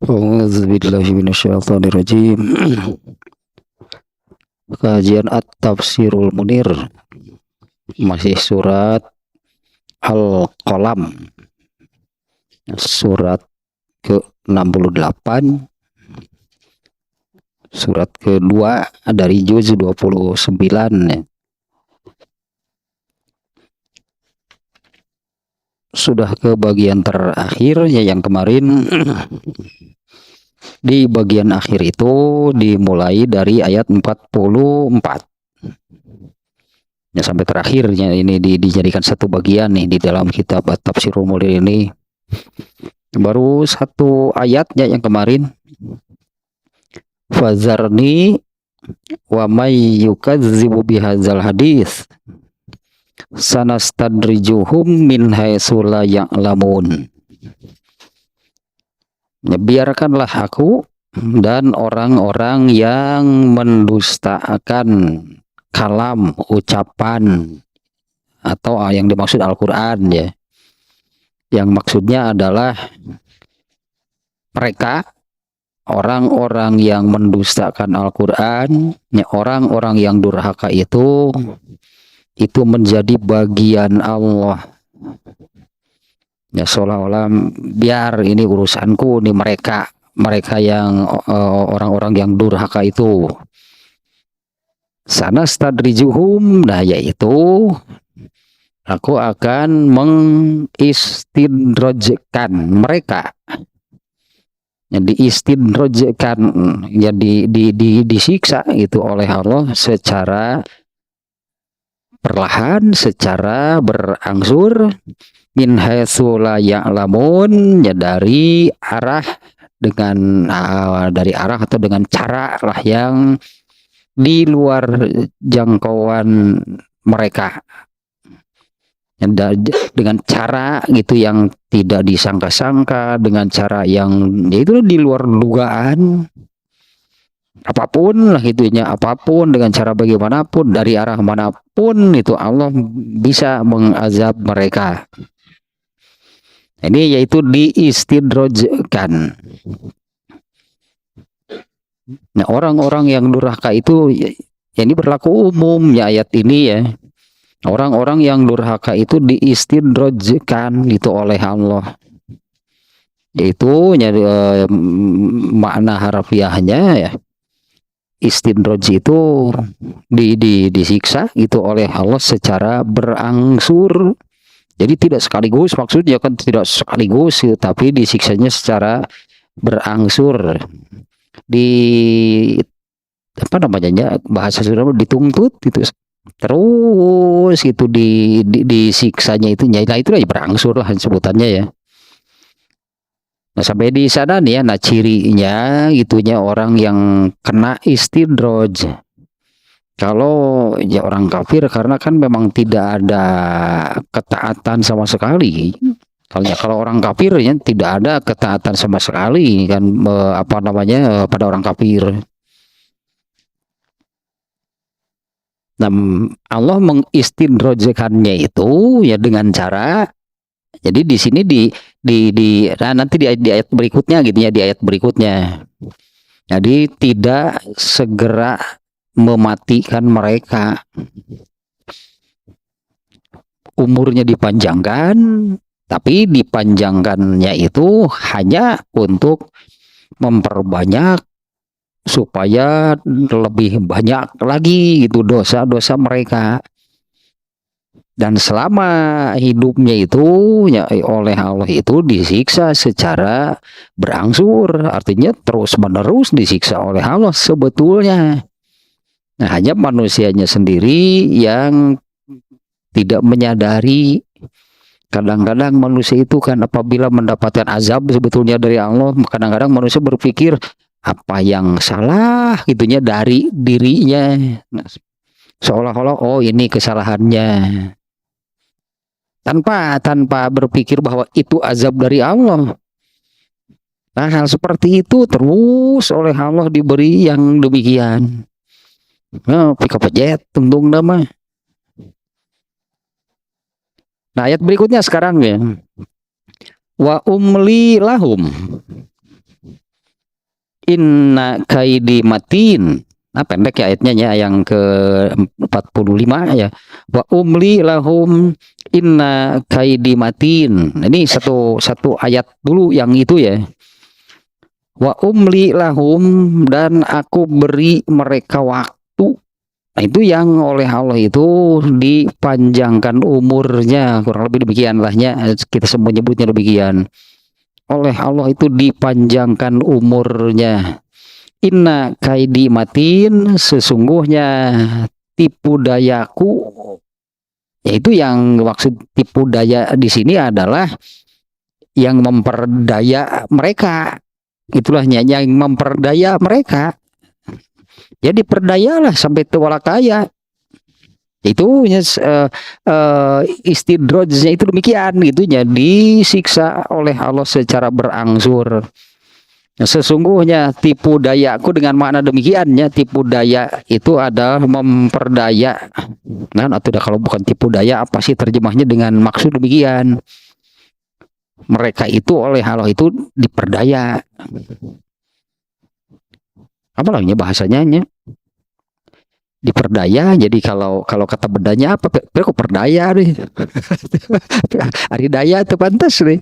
A'udzubillahi minasyaitonirrajim. Kajian At-Tafsirul Munir, masih surat Al-Qalam, surat ke-68, surat kedua dari juz 29. Sudah ke bagian terakhir ya, yang kemarin. Di bagian akhir itu dimulai dari ayat 44 ya, sampai terakhirnya ini dijadikan satu bagian nih di dalam kitab At-Tafsirul Munir ini. Baru satu ayatnya yang kemarin. Fazarni wa may yukadzibu bihadzal hadis sanastadrijuhum min haitsu la ya'lamun. Ya, biarkanlah aku dan orang-orang yang mendustakan kalam, ucapan, atau yang dimaksud Al-Quran ya. Yang maksudnya adalah mereka, orang-orang yang mendustakan Al-Quran, ya, orang-orang yang durhaka itu menjadi bagian Allah. Ya, seolah-olah biar ini urusanku nih, mereka yang orang-orang yang durhaka itu. Sanastadrijuhum, nah yaitu aku akan mengistidrajkan mereka. Ya, diistidrajkan, ya disiksa itu oleh Allah secara perlahan, secara berangsur, min haitsu la ya'lamun, ya dari arah atau dengan cara lah yang di luar jangkauan mereka, ya, dengan cara gitu yang tidak disangka-sangka, dengan cara yang yaitu di luar dugaan, apapun lah itunya, apapun dengan cara bagaimanapun, dari arah manapun itu Allah bisa mengazab mereka. Ini yaitu diistidrajkan. Nah, orang-orang yang durhaka itu ya, ini berlaku umum ya ayat ini ya. Orang-orang yang durhaka itu diistidrajkan itu oleh Allah. Yaitu ya, makna harfiahnya ya, istidraj itu disiksa gitu oleh Allah secara berangsur. Jadi tidak sekaligus, maksudnya kan tidak sekaligus, tapi disiksanya secara berangsur. Di apa namanya, bahasa Sunda dituntut gitu. Terus itu disiksanya itu, nah itulah ya berangsur lah sebutannya ya. Nah, sampai di sana nih ya, nah cirinya itunya orang yang kena istidraj. Kalau ya orang kafir, karena kan memang tidak ada ketaatan sama sekali. Kalau orang kafir ya tidak ada ketaatan sama sekali kan, apa namanya, pada orang kafir. Nah, Allah mengistidrajkannya itu ya dengan cara, jadi di sini nah, nanti di ayat berikutnya gitu ya, di ayat berikutnya. Jadi tidak segera mematikan mereka, umurnya dipanjangkan, tapi dipanjangkannya itu hanya untuk memperbanyak supaya lebih banyak lagi gitu dosa-dosa mereka. Dan selama hidupnya itu ya, oleh Allah itu disiksa secara berangsur, artinya terus menerus disiksa oleh Allah sebetulnya. Nah, hanya manusianya sendiri yang tidak menyadari. Kadang-kadang manusia itu kan apabila mendapatkan azab sebetulnya dari Allah, kadang-kadang manusia berpikir apa yang salah gitunya dari dirinya. Nah, seolah-olah oh ini kesalahannya. Tanpa berpikir bahwa itu azab dari Allah. Nah, hal seperti itu terus oleh Allah diberi yang demikian. Nah, pika pejet tungtung nama. Nah, ayat berikutnya sekarang ya. Wa umli lahum. inna kaidi matin. Nah, pendek ya ayatnya ya, yang ke 45 ya. Wa umli lahum inna kaidi matin. Ini satu ayat dulu yang itu ya. Wa umli lahum, dan aku beri mereka waktu. Nah, itu yang oleh Allah itu dipanjangkan umurnya, kurang lebih demikian lahnya, kita semua nyebutnya demikian. Oleh Allah itu dipanjangkan umurnya. Inna kaidi matin, sesungguhnya tipu dayaku, yaitu yang maksud tipu daya di sini adalah yang memperdaya mereka. Itulahnya yang memperdaya mereka. Ya diperdayalah sampai tua kaya. Itu istidrojnya itu demikian gitunya, disiksa oleh Allah secara berangsur. Sesungguhnya tipu dayaku dengan makna demikiannya, tipu daya itu adalah memperdaya. Nah, atau kalau bukan tipu daya, apa sih terjemahnya dengan maksud demikian? Mereka itu oleh Allah itu diperdaya. Apa lagi bahasanya? Diperdaya. Jadi kalau kata bedanya apa? Kok perdaya deh. Hari daya itu pantas deh.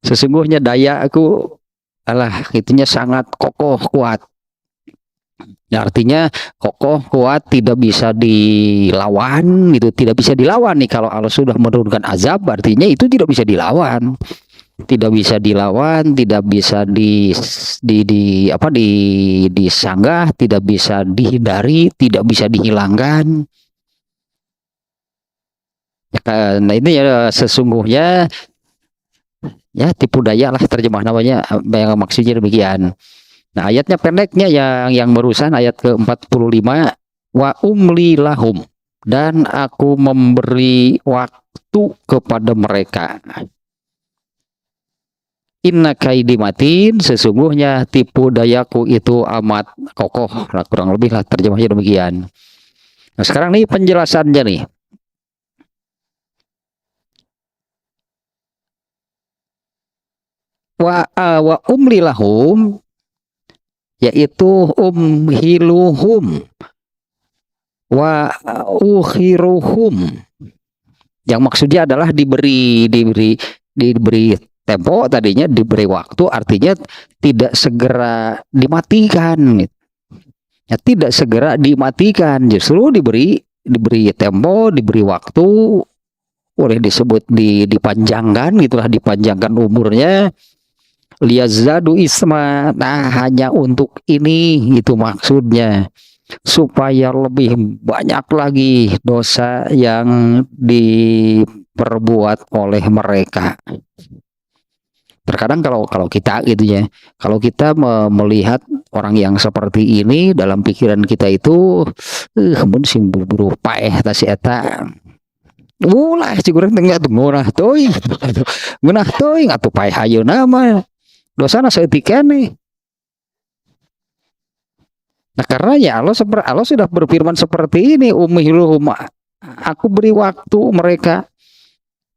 Sesungguhnya daya aku alah itunya sangat kokoh kuat. Ya, artinya kokoh kuat, tidak bisa dilawan gitu, tidak bisa dilawan nih. Kalau Allah sudah menurunkan azab, artinya itu tidak bisa dilawan, tidak bisa dilawan, tidak bisa disanggah, tidak bisa dihindari, tidak bisa dihilangkan. Nah ini ya sesungguhnya ya tipu daya lah terjemah namanya, yang maksudnya demikian. Nah, ayatnya pendeknya yang barusan ayat ke-45, wa umli lahum, dan aku memberi waktu kepada mereka. Inna kaidi matin, sesungguhnya tipu dayaku itu amat kokoh. Nah, kurang lebih lah terjemahnya demikian. Nah, sekarang nih penjelasannya nih. Wa umli lahum, yaitu umhiluhum wa ukhiruhum. Yang maksudnya adalah diberi tempo, tadinya diberi waktu, artinya tidak segera dimatikan. Ya, tidak segera dimatikan, justru diberi tempo, diberi waktu, boleh disebut dipanjangkan, gitulah, dipanjangkan umurnya. Liyazadu isma, nah hanya untuk ini itu maksudnya, supaya lebih banyak lagi dosa yang diperbuat oleh mereka. Terkadang kalau kita gitu ya, kalau kita melihat orang yang seperti ini, dalam pikiran kita itu mun sing buru-buru paeh ta si eta. Ulah cigurang tengah tuh ngunah teuing. Ngunah teuing atuh paeh hayeuna mah. Dosana saeutik keneh. Nah, karena ya Allah sudah berfirman seperti ini, umhiluhum, aku beri waktu mereka,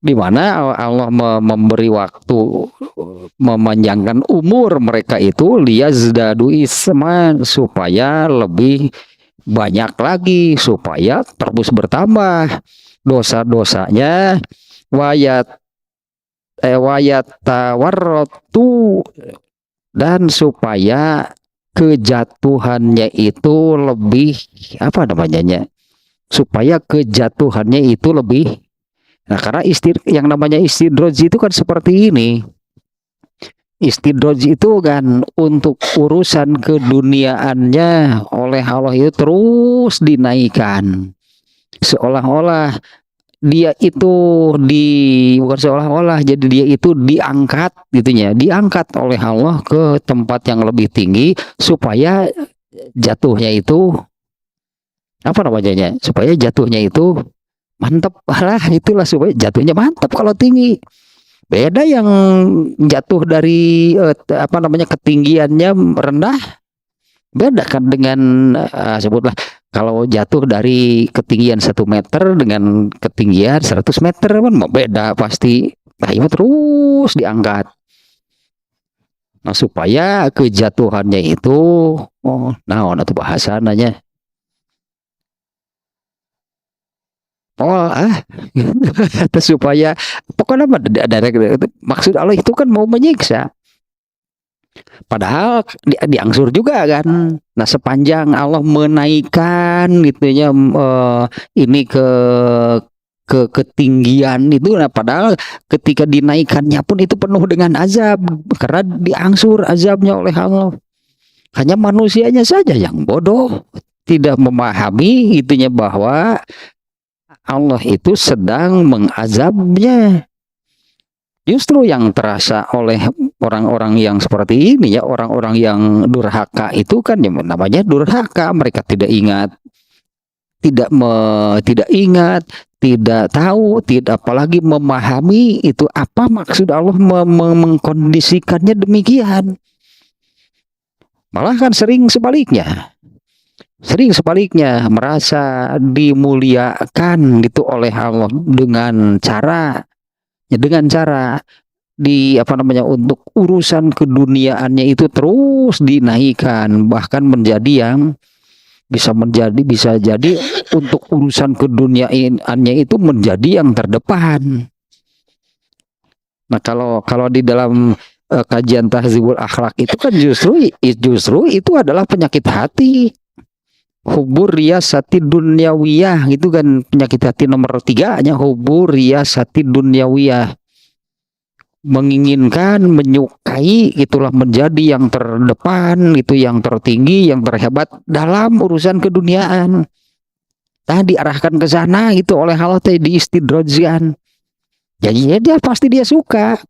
di mana Allah memberi waktu, memanjangkan umur mereka itu, liyazdadu isman, supaya lebih banyak lagi, supaya terus bertambah dosa-dosanya, wayat tawarrotu, dan supaya kejatuhannya itu lebih apa namanya, supaya kejatuhannya itu lebih. Nah, karena yang namanya istidroj itu kan seperti ini. Istidroj itu kan untuk urusan keduniaannya oleh Allah itu terus dinaikkan, seolah-olah dia itu bukan seolah-olah, jadi dia itu diangkat gitunya, diangkat oleh Allah ke tempat yang lebih tinggi, supaya jatuhnya itu apa namanya, supaya jatuhnya itu mantap lah, itulah supaya jatuhnya mantap kalau tinggi. Beda yang jatuh dari ketinggiannya rendah, beda kan dengan sebutlah kalau jatuh dari ketinggian 1 meter dengan ketinggian 100 meter kan beda pasti. Nah, ini terus diangkat. Nah, supaya kejatuhannya itu, nah, itu bahasananya. Supaya pokoknya maksud Allah itu kan mau menyiksa. Padahal diangsur juga kan. Nah, sepanjang Allah menaikkan itunya ini ke ketinggian itu, nah padahal ketika dinaikannya pun itu penuh dengan azab karena diangsur azabnya oleh Allah. Hanya manusianya saja yang bodoh, tidak memahami itunya bahwa Allah itu sedang mengazabnya. Justru yang terasa oleh orang-orang yang seperti ini ya, orang-orang yang durhaka itu kan yang namanya durhaka, mereka tidak ingat, tidak ingat, tidak tahu, tidak apalagi memahami itu apa maksud Allah mengkondisikannya demikian. Malah kan sering sebaliknya merasa dimuliakan gitu oleh Allah dengan cara di untuk urusan keduniaannya itu terus dinaikkan, bahkan menjadi yang bisa jadi untuk urusan keduniaannya itu menjadi yang terdepan. Nah, kalau di dalam kajian Tahzibul Akhlak itu kan justru itu adalah penyakit hati. Hubur riyasati dunyawiyah gitu kan, penyakit hati nomor 3-nya hubur riyasati dunyawiyah, menginginkan, menyukai itulah menjadi yang terdepan, itu yang tertinggi, yang terhebat dalam urusan keduniaan. Diarahkan ke sana itu oleh Allah diistidrajkan. Jadi dia pasti dia suka.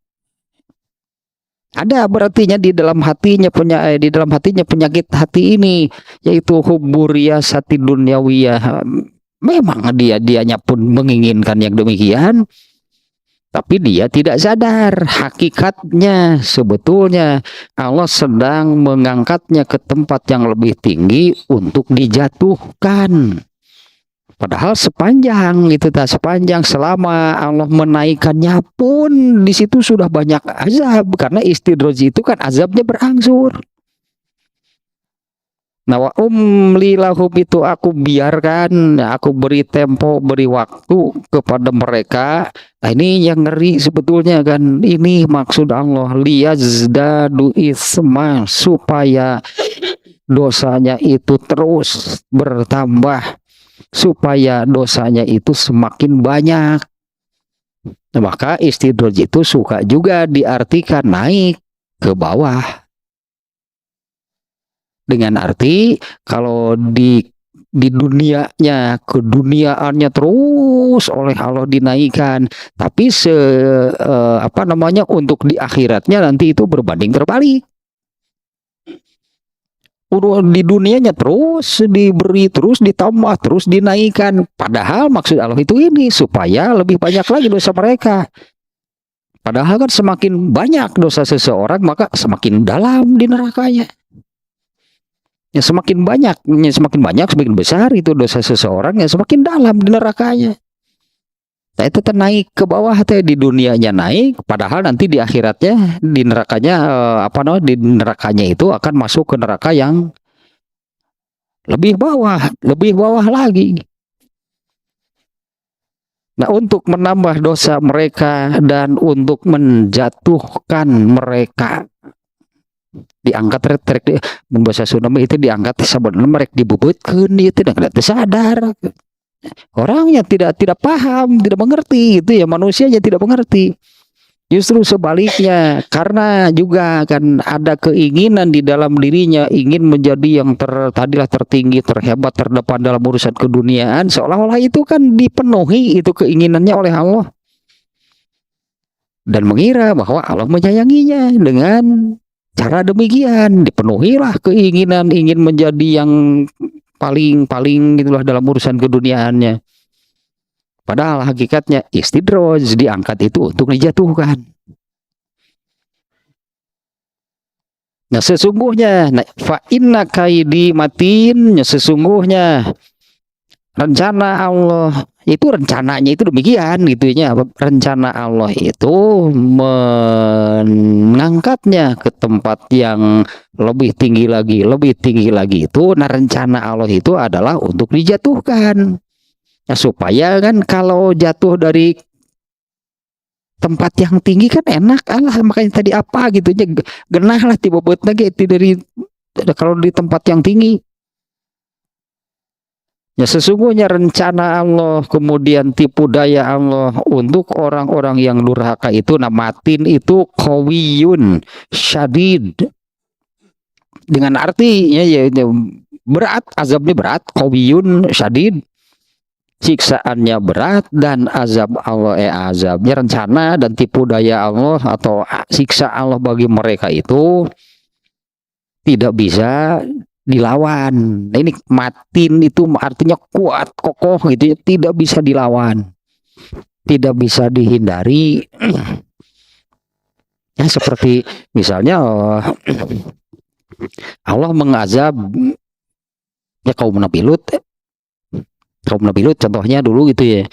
Ada berartinya di dalam hatinya penyakit hati ini, yaitu hubburiyasati dunyawiyah. Memang dianya pun menginginkan yang demikian, tapi dia tidak sadar hakikatnya sebetulnya Allah sedang mengangkatnya ke tempat yang lebih tinggi untuk dijatuhkan. Padahal sepanjang selama Allah menaikkannya pun di situ sudah banyak azab, karena istidraj itu kan azabnya berangsur. Nah, wa lahum itu aku biarkan, aku beri tempo, beri waktu kepada mereka. Nah, ini yang ngeri sebetulnya kan, ini maksud Allah, liyazdadu isma, supaya dosanya itu terus bertambah, supaya dosanya itu semakin banyak. Nah, maka istidraj itu suka juga diartikan naik ke bawah. Dengan arti kalau di dunianya, keduniaannya terus oleh Allah dinaikkan, tapi untuk di akhiratnya nanti itu berbanding terbalik. Di dunianya terus diberi, terus ditambah, terus dinaikkan. Padahal maksud Allah itu ini supaya lebih banyak lagi dosa mereka. Padahal kan semakin banyak dosa seseorang maka semakin dalam di nerakanya. Ya semakin banyak, semakin besar itu dosa seseorang, ya semakin dalam di nerakanya. Nah, itu naik ke bawah di dunianya naik, padahal nanti di akhiratnya di nerakanya di nerakanya itu akan masuk ke neraka yang lebih bawah lagi. Nah, untuk menambah dosa mereka dan untuk menjatuhkan mereka, diangkat bahasa Sunda itu diangkat sebenarnya mereka dibubutkeun ieu teh tidak sadar. Orangnya tidak paham, tidak mengerti, itu ya manusianya tidak mengerti. Justru sebaliknya, karena juga kan ada keinginan di dalam dirinya ingin menjadi yang tertinggi, terhebat, terdepan dalam urusan keduniaan, seolah-olah itu kan dipenuhi itu keinginannya oleh Allah. Dan mengira bahwa Allah menyayanginya dengan cara demikian, dipenuhilah keinginan ingin menjadi yang paling gitulah dalam urusan keduniaannya. Padahal hakikatnya istidraj, diangkat itu untuk dijatuhkan. Nah, sesungguhnya fa inna kaidi matin, sesungguhnya rencana Allah Itu rencananya itu demikian gitunya. Rencana Allah itu mengangkatnya ke tempat yang lebih tinggi lagi itu. Nah, rencana Allah itu adalah untuk dijatuhkan. Nah, supaya kan kalau jatuh dari tempat yang tinggi kan enak Allah, makanya tadi apa gitunya genah lah tiba buat lagi itu dari kalau di tempat yang tinggi. Ya, sesungguhnya rencana Allah kemudian tipu daya Allah untuk orang-orang yang durhaka itu, namatin itu qawiyun syadid, dengan artinya ya berat, azabnya berat, qawiyun syadid, siksaannya berat, dan azabnya rencana dan tipu daya Allah atau siksa Allah bagi mereka itu tidak bisa dilawan. Nah, ini matin itu artinya kuat, kokoh gitu ya, tidak bisa dilawan, tidak bisa dihindari. Ya, seperti misalnya Allah mengazab ya kaum Nabi Lut contohnya dulu gitu ya,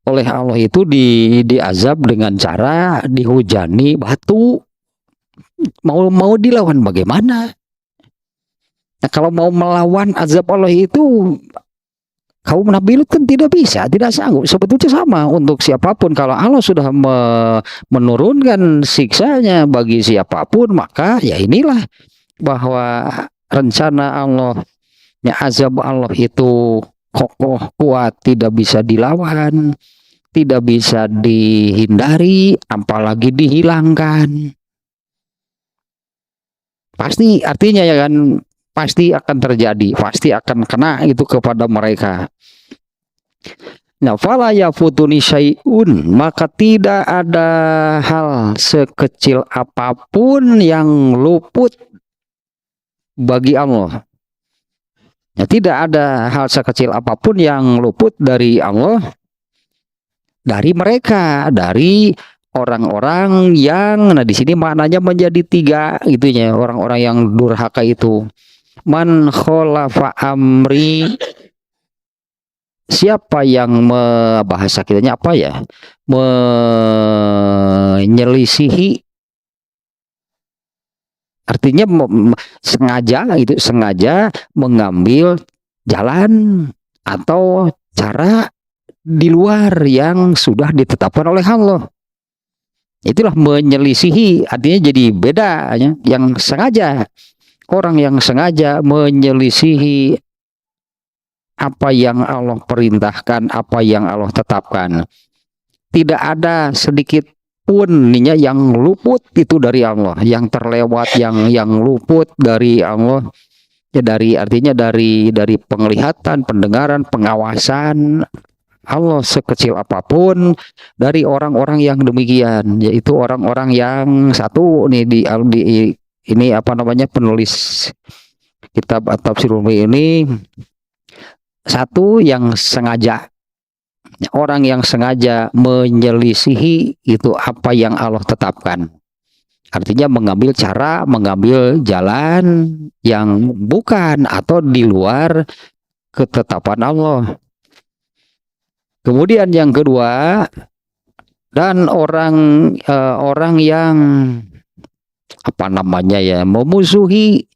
oleh Allah itu diazab dengan cara dihujani batu. Mau dilawan bagaimana? Nah, kalau mau melawan azab Allah itu kaum Nabi Lut kan tidak bisa, tidak sanggup. Sebetulnya sama untuk siapapun. Kalau Allah sudah menurunkan siksanya bagi siapapun, maka ya inilah bahwa rencana Allah, ya azab Allah itu kokoh, kuat, tidak bisa dilawan, tidak bisa dihindari, apalagi dihilangkan. Pasti artinya ya kan, pasti akan terjadi, pasti akan kena itu kepada mereka. Nah, fala yafutuni syai'un, maka tidak ada hal sekecil apapun yang luput bagi Allah. Ya, tidak ada hal sekecil apapun yang luput dari Allah, dari mereka, dari orang-orang yang, nah di sini maknanya menjadi tiga gitunya, orang-orang yang durhaka itu. Man kholafa amri, siapa yang bahasa kitanya apa ya, menyelisihi, artinya sengaja mengambil jalan atau cara di luar yang sudah ditetapkan oleh Allah. Itulah menyelisihi, artinya jadi beda ya. Yang sengaja, orang yang sengaja menyelisihi apa yang Allah perintahkan, apa yang Allah tetapkan. Tidak ada sedikit pun yang luput itu dari Allah, yang terlewat, yang luput dari Allah. Ya, artinya dari penglihatan, pendengaran, pengawasan Allah sekecil apapun dari orang-orang yang demikian, yaitu orang-orang yang satu nih di ini apa namanya, penulis kitab Tafsirul ini, satu yang sengaja, orang yang sengaja menyelisihi itu apa yang Allah tetapkan, artinya mengambil cara, mengambil jalan yang bukan atau di luar ketetapan Allah. Kemudian yang kedua, dan orang yang apa namanya ya, memusuhi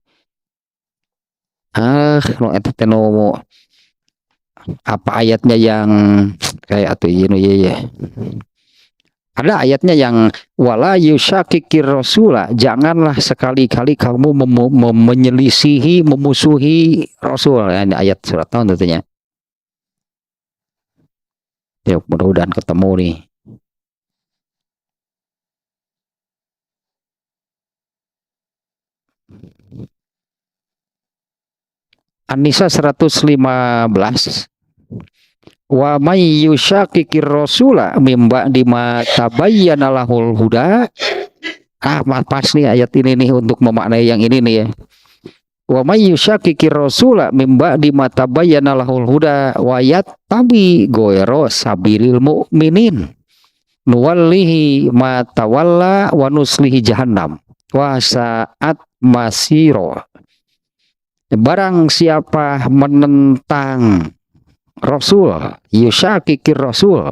apa ayatnya yang kayak atau ini ya. Ada ayatnya yang wala yusyakikir rasula, janganlah sekali-kali kamu menyelisihi, memusuhi Rasul. Ini ayat surat tahun tentunya. Ya, mudah-mudahan ketemu nih. An-Nisa 115. Wa may yusyakikir rasula mim ba'di ma tabayyana lahul huda. Pas nih ayat ini nih untuk memaknai yang ini nih ya. Wa may yusyakikir rasula mim ba'di ma tabayyana lahul huda wa yattabi ghayra sabilil mu'minin nuwallihi ma tawalla wa nuslihi jahannam wa sa'at masiro. Barang siapa menentang Rasul, yusyakikir Rasul.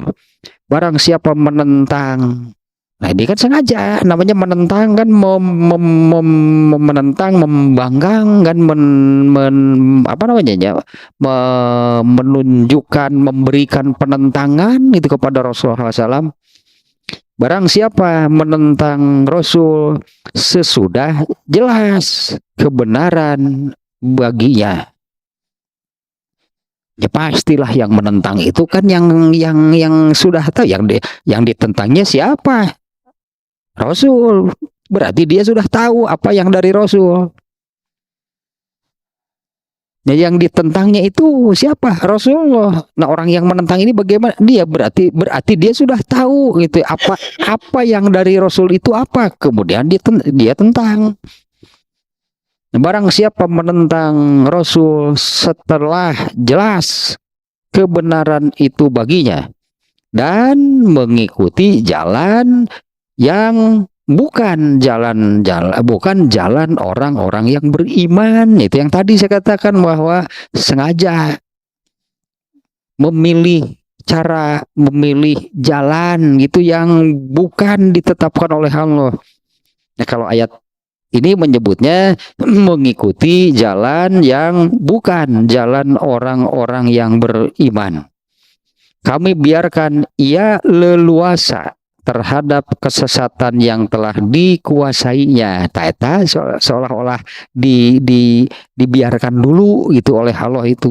Barang siapa menentang. Nah ini kan sengaja namanya menentang kan menentang, membanggang kan apa namanya ya, menunjukkan, memberikan penentangan itu kepada Rasulullah SAW. Barang siapa menentang Rasul sesudah jelas kebenaran baginya, ya pastilah yang menentang itu kan yang sudah tahu, yang ditentangnya siapa? Rasul. Berarti dia sudah tahu apa yang dari Rasul. Nah, yang ditentangnya itu siapa? Rasulullah. Nah, orang yang menentang ini bagaimana? Dia berarti dia sudah tahu gitu apa yang dari Rasul itu apa. Kemudian dia tentang. Nah, barang siapa menentang Rasul setelah jelas kebenaran itu baginya dan mengikuti jalan yang bukan jalan orang-orang yang beriman. Itu yang tadi saya katakan bahwa sengaja memilih jalan gitu yang bukan ditetapkan oleh Allah. Nah, kalau ayat ini menyebutnya mengikuti jalan yang bukan jalan orang-orang yang beriman. Kami biarkan ia leluasa terhadap kesesatan yang telah dikuasainya. Taeta seolah-olah dibiarkan dulu gitu oleh Allah itu.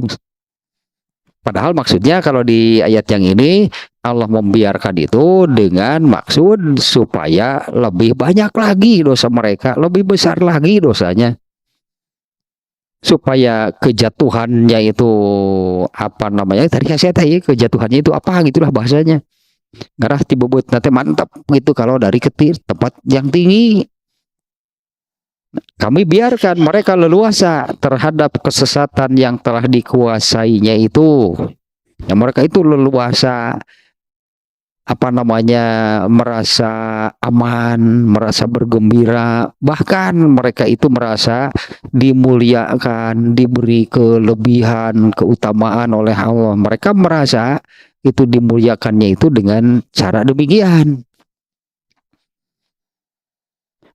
Padahal maksudnya kalau di ayat yang ini Allah membiarkan itu dengan maksud supaya lebih banyak lagi dosa mereka, lebih besar lagi dosanya. Supaya kejatuhannya itu apa namanya? Tadi saya tanya kejatuhannya itu apa gitulah bahasanya. Garah tibebut nanti mantap gitu kalau dari tempat yang tinggi. Kami biarkan mereka leluasa terhadap kesesatan yang telah dikuasainya itu. Ya, mereka itu leluasa apa namanya, merasa aman, merasa bergembira, bahkan mereka itu merasa dimuliakan, diberi kelebihan, keutamaan oleh Allah. Mereka merasa itu dimuliakannya itu dengan cara demikian.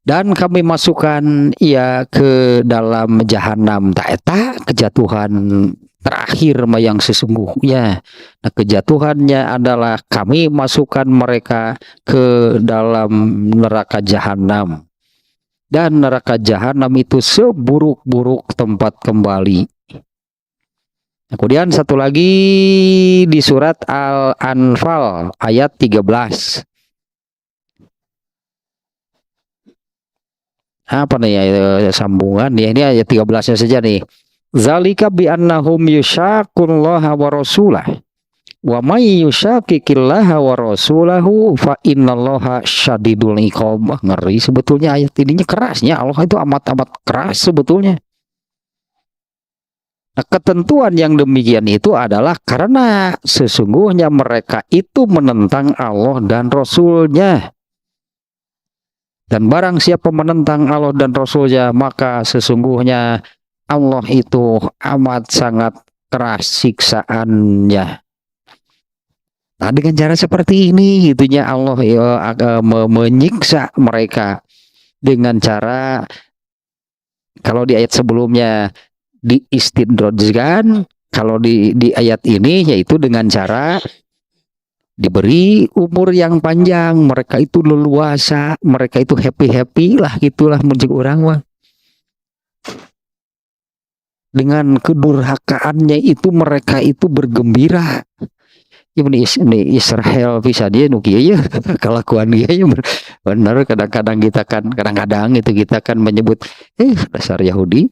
Dan kami masukkan ia ke dalam jahanam. Taeta kejatuhan terakhir yang sesungguhnya. Nah, kejatuhannya adalah kami masukkan mereka ke dalam neraka jahanam. Dan neraka jahanam itu seburuk-buruk tempat kembali. Kemudian satu lagi di surat Al-Anfal ayat 13. Apa nih ya, sambungan ya, ini ayat 13-nya saja nih. Zalika bi annahum yushaqullaha wa rasulah wa may yushaqiqillaha wa rasulahu fa innallaha syadidul iqab. Ngeri sebetulnya ayat ininya, kerasnya Allah itu amat-amat keras sebetulnya. Nah, ketentuan yang demikian itu adalah karena sesungguhnya mereka itu menentang Allah dan Rasulnya. Dan barang siapa menentang Allah dan Rasulnya, maka sesungguhnya Allah itu amat sangat keras siksaannya. Nah, dengan cara seperti ini, gitunya Allah menyiksa mereka dengan cara, kalau di ayat sebelumnya diistidrajkan, kalau di ayat ini yaitu dengan cara diberi umur yang panjang, mereka itu leluasa, mereka itu happy lah gitulah menjadi orang mah. Dengan kedurhakaannya itu mereka itu bergembira. Ini Israel bisa dia nukia ya kelakuan dia ya benar. Kadang-kadang kita kan menyebut dasar Yahudi.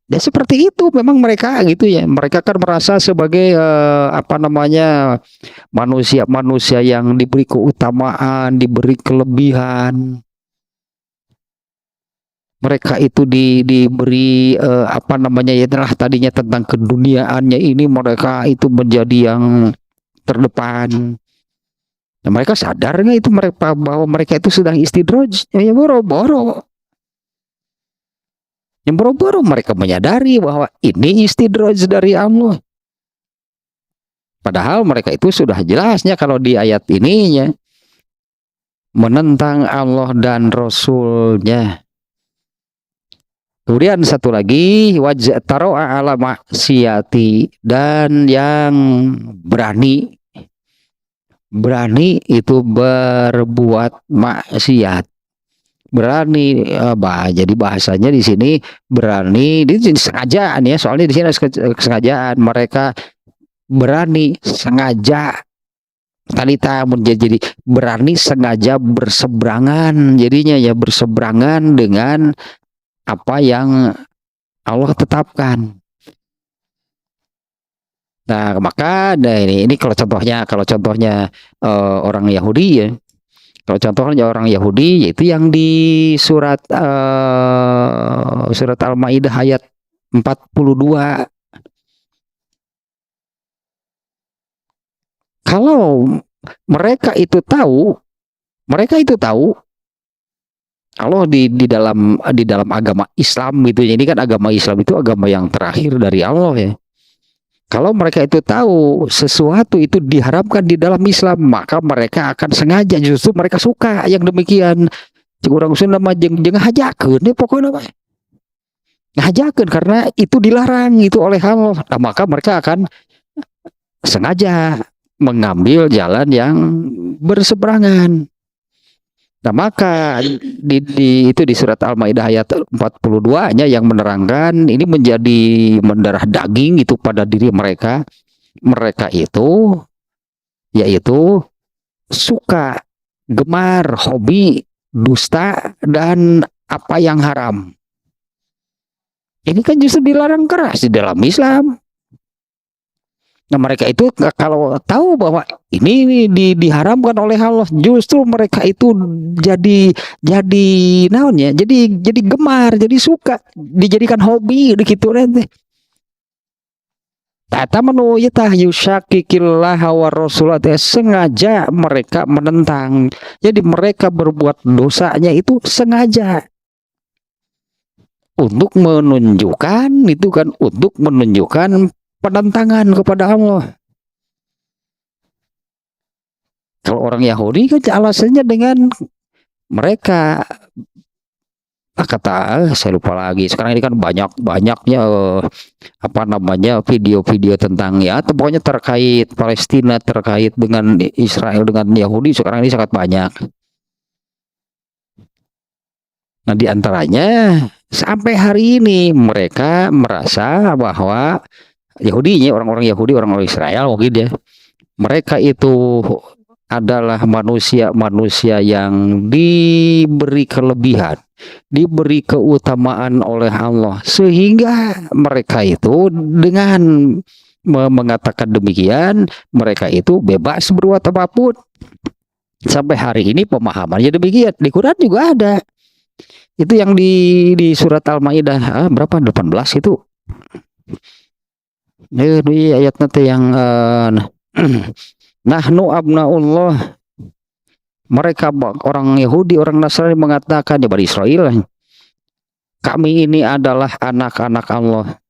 Ya seperti itu memang mereka gitu ya. Mereka kan merasa sebagai apa namanya, manusia yang diberi keutamaan, diberi kelebihan. Mereka itu diberi apa namanya ya, telah tadinya tentang keduniaannya ini mereka itu menjadi yang terdepan. Nah, mereka sadar nggak itu bahwa mereka itu sedang istidraj, ya boro-boro. Yang baru-baru mereka menyadari bahwa ini istidraj dari Allah. Padahal mereka itu sudah jelasnya kalau di ayat ininya menentang Allah dan Rasulnya. Kemudian satu lagi wajtaro'a ala maksiati, dan yang berani itu berbuat maksiat. Berani jadi bahasanya di sini berani, di sini sengajaan ya, soalnya di sini kesengajaan. Mereka berani sengaja, talita menjadi berani sengaja berseberangan, jadinya ya berseberangan dengan apa yang Allah tetapkan. Nah, maka ini kalau contohnya orang Yahudi ya. Kalau contohnya orang Yahudi, yaitu yang di surat Al-Maidah ayat 42. Kalau mereka itu tahu kalau di dalam agama Islam gitu, ini kan agama Islam itu agama yang terakhir dari Allah ya. Kalau mereka itu tahu sesuatu itu diharamkan di dalam Islam, maka mereka akan sengaja, justru mereka suka yang demikian. Orang Sunda mah jeung hajakeun ya pokoknya mah. Hajakeun karena itu dilarang itu oleh Allah. Nah, maka mereka akan sengaja mengambil jalan yang berseberangan. Nah, maka itu di surat Al-Maidah ayat 42-nya yang menerangkan ini menjadi mendarah daging itu pada diri mereka. Mereka itu yaitu suka, gemar, hobi, dusta, dan apa yang haram. Ini kan justru dilarang keras di dalam Islam. Nah, mereka itu kalau tahu bahwa ini diharamkan oleh Allah, justru mereka itu jadi naon ya, jadi gemar, jadi suka, dijadikan hobi begitu nanti. Tata menu ya tah yusyakikillah wa rasulah, sengaja mereka menentang. Jadi mereka berbuat dosanya itu sengaja untuk menunjukkan penentangan kepada Allah. Kalau orang Yahudi kan alasannya dengan mereka kata saya lupa lagi. Sekarang ini kan banyaknya video-video tentang ya, atau pokoknya terkait Palestina, terkait dengan Israel, dengan Yahudi sekarang ini sangat banyak. Nah, diantaranya sampai hari ini mereka merasa bahwa Yahudinya, orang-orang Yahudi, orang-orang Israel mungkin ya, mereka itu adalah manusia yang diberi kelebihan, diberi keutamaan oleh Allah, sehingga mereka itu dengan mengatakan demikian, mereka itu bebas berbuat apapun. Sampai hari ini pemahamannya demikian. Di Quran juga ada. Itu yang di surat Al-Maidah berapa? 18 itu. Ini ayat nanti yang nahnu abnaullah, mereka orang Yahudi, orang Nasrani mengatakan ya, Bani Israel, kami ini adalah anak-anak Allah.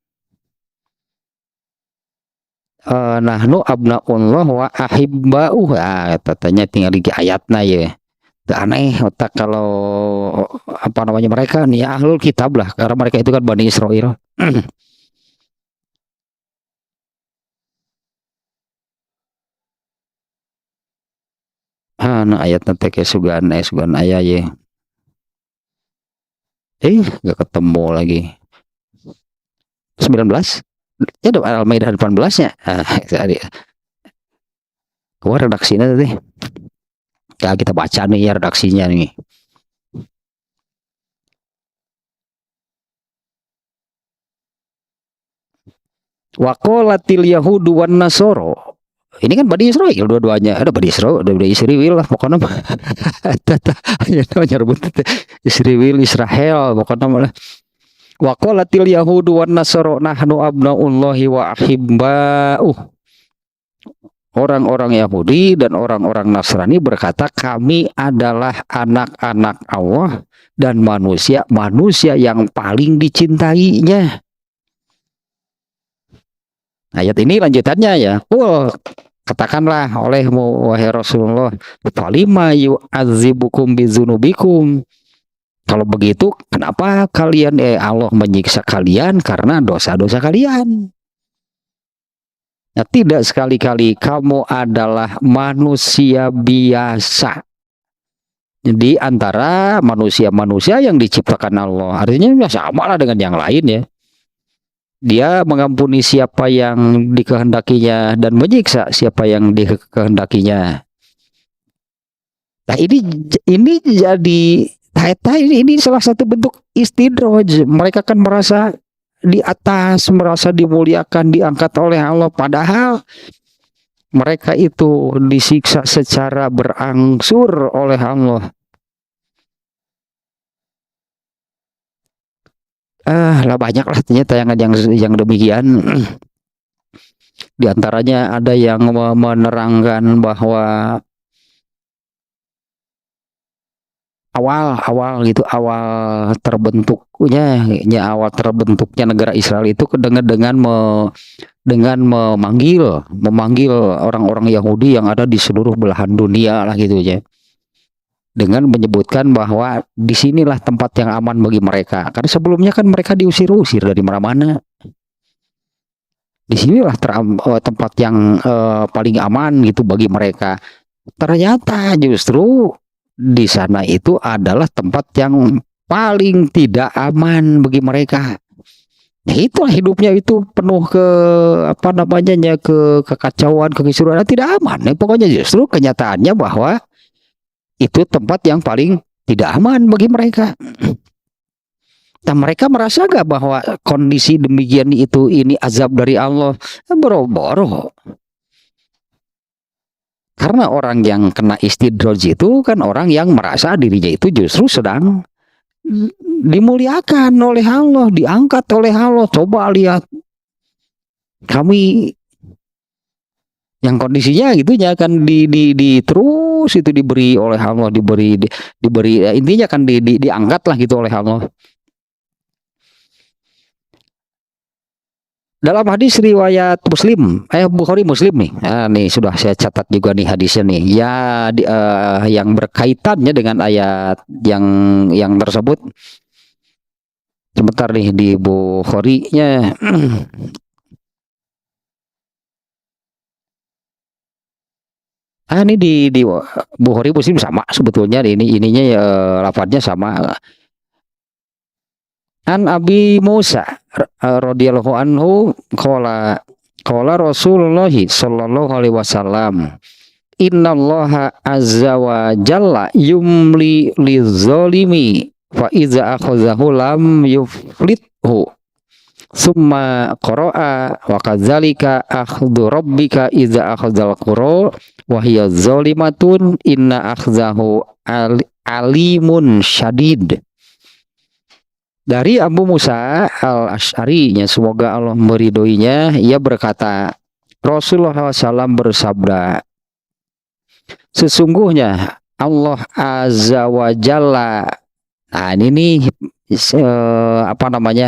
Nahnu abnaullah wa ahibba'uh. Katanya tinggal di ayatnya ya. Aneh otak kalau apa namanya mereka nih ahlul kitab lah, karena mereka itu kan Bani Israel. Nah ayat nanti kayak sugan ayah ya. Gak ketemu lagi. 19 ya, ada Al-Maidah 18-nya. Keluar redaksinya tadi. Ya kita baca nih ya redaksinya nih. Waqalatil yahudu wan nasoro. Ini kan Bani Israel dua-duanya. Ada Bani Israel, ada Bani Israel lah pokoknya. Ya nyebut Israel, pokoknya malah. Waqalatil yahudu wan nasoro nahnu abnaullahi wa ahibba'uh. Orang-orang Yahudi dan orang-orang Nasrani berkata, kami adalah anak-anak Allah dan manusia yang paling dicintainya. Ayat ini lanjutannya ya. Katakanlah olehmu wahai Rasulullah, falima yu'adzibukum bizunubikum. Kalau begitu, kenapa kalian Allah menyiksa kalian karena dosa-dosa kalian? Nah, tidak, sekali-kali kamu adalah manusia biasa. Jadi antara manusia-manusia yang diciptakan Allah, artinya ya sama lah dengan yang lain ya. Dia mengampuni siapa yang dikehendakinya dan menyiksa siapa yang dikehendakinya. Nah, ini jadi ini salah satu bentuk istidraj. Mereka kan merasa di atas, merasa dimuliakan, diangkat oleh Allah, padahal mereka itu disiksa secara berangsur oleh Allah. Lah banyak lah ternyata yang demikian. Di antaranya ada yang menerangkan bahwa awal terbentuknya negara Israel itu dengan memanggil orang-orang Yahudi yang ada di seluruh belahan dunia lah gitu ya, dengan menyebutkan bahwa disinilah tempat yang aman bagi mereka, karena sebelumnya kan mereka diusir-usir dari mana-mana. Disinilah tempat yang paling aman gitu bagi mereka. Ternyata justru di sana itu adalah tempat yang paling tidak aman bagi mereka. Nah, itulah hidupnya itu penuh kekacauan, kekisruhan, tidak aman. Nah, pokoknya justru kenyataannya bahwa itu tempat yang paling tidak aman bagi mereka. Nah, mereka merasa gak bahwa kondisi demikian ini azab dari Allah? Boro-boro. Karena orang yang kena istidraj itu kan orang yang merasa dirinya itu justru sedang dimuliakan oleh Allah, diangkat oleh Allah. Coba lihat kami yang kondisinya gitunya kan terus itu diberi oleh Allah, diberi intinya kan diangkat lah gitu oleh Allah. Dalam hadis riwayat Bukhari Muslim nih, nih sudah saya catat juga nih hadisnya nih, ya yang berkaitannya dengan ayat yang tersebut. Sebentar nih di Bukhari-nya. Ini di Bukhari Muslim sama sebetulnya, ininya ya, lafadznya sama. An Abi Musa radhiyallahu anhu qala Rasulullah sallallahu alaihi wasallam, innallaha azza wa jalla yumli lizalimi fa iza akhazahu lam yuflithu summa qara'a wa kadzalika akhdhu rabbika iza akhadzal qura wa hiya zalimatun inna akhzahu alimun syadid. Dari Abu Musa al-Asy'ari-nya, semoga Allah meridhoinya, ia berkata, Rasulullah SAW bersabda, sesungguhnya Allah Azza wa Jalla. Nah, ini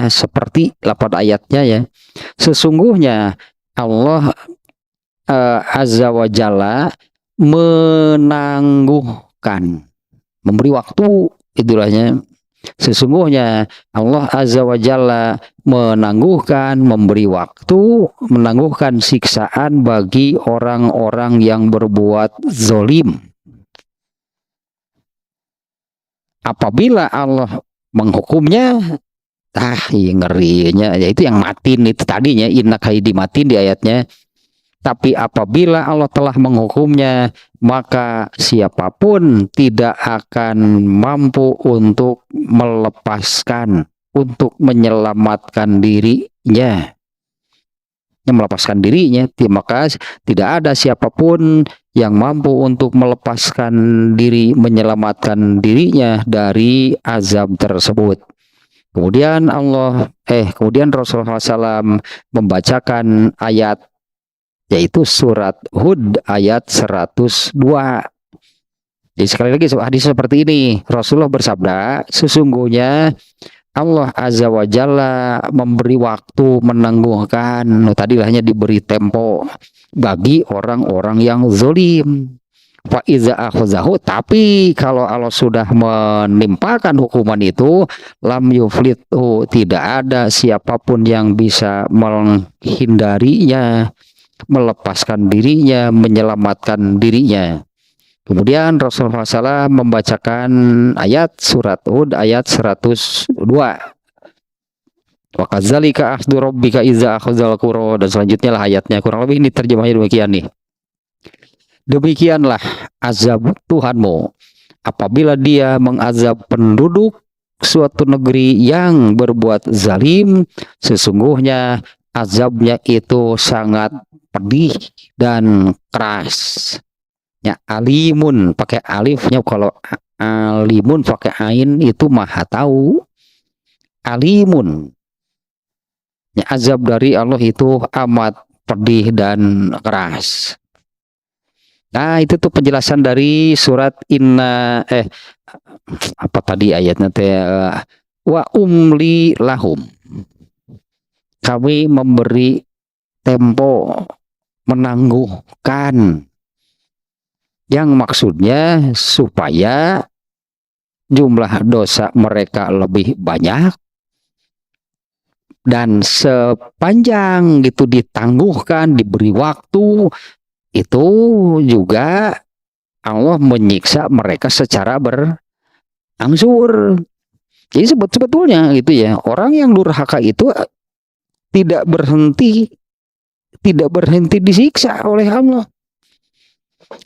seperti lafaz ayatnya ya. Sesungguhnya Allah Azza wa Jalla menangguhkan, memberi waktu, itulahnya. Sesungguhnya Allah Azza wa Jalla menangguhkan, memberi waktu, menangguhkan siksaan bagi orang-orang yang berbuat zolim. Apabila Allah menghukumnya, ngerinya, yaitu yang matin itu tadinya, inna kaidi matin di ayatnya. Tapi apabila Allah telah menghukumnya, maka siapapun tidak akan mampu untuk melepaskan, untuk menyelamatkan dirinya. Melepaskan dirinya, maka tidak ada siapapun yang mampu untuk melepaskan diri, menyelamatkan dirinya dari azab tersebut. Kemudian Rasulullah SAW membacakan ayat yaitu surat Hud ayat 102. Jadi sekali lagi hadis seperti ini, Rasulullah bersabda, sesungguhnya Allah Azza wa Jalla memberi waktu, menangguhkan, tadi hanya diberi tempo bagi orang-orang yang zalim. Fa iza akhazahu, tapi kalau Allah sudah menimpakan hukuman itu, lam yuflithu, tidak ada siapapun yang bisa menghindarinya, melepaskan dirinya, menyelamatkan dirinya. Kemudian Rasulullah SAW membacakan ayat surat Hud ayat 102. Wa kadzalika akhdhu rabbika idza akhadzal qura, dan selanjutnya lah ayatnya, kurang lebih ini terjemahnya demikian nih. Demikianlah azab Tuhanmu apabila dia mengazab penduduk suatu negeri yang berbuat zalim, sesungguhnya azabnya itu sangat pedih dan keras. Ya, alimun pakai alifnya, kalau alimun pakai ain itu maha tahu. Alimun, ya, azab dari Allah itu amat pedih dan keras. Nah, itu tuh penjelasan dari surat apa tadi ayatnya teh, wa umli lahum, kami memberi tempo, menangguhkan, yang maksudnya supaya jumlah dosa mereka lebih banyak, dan sepanjang gitu ditangguhkan, diberi waktu, itu juga Allah menyiksa mereka secara berangsur. Jadi sebetulnya gitu ya, orang yang durhaka itu tidak berhenti disiksa oleh Allah.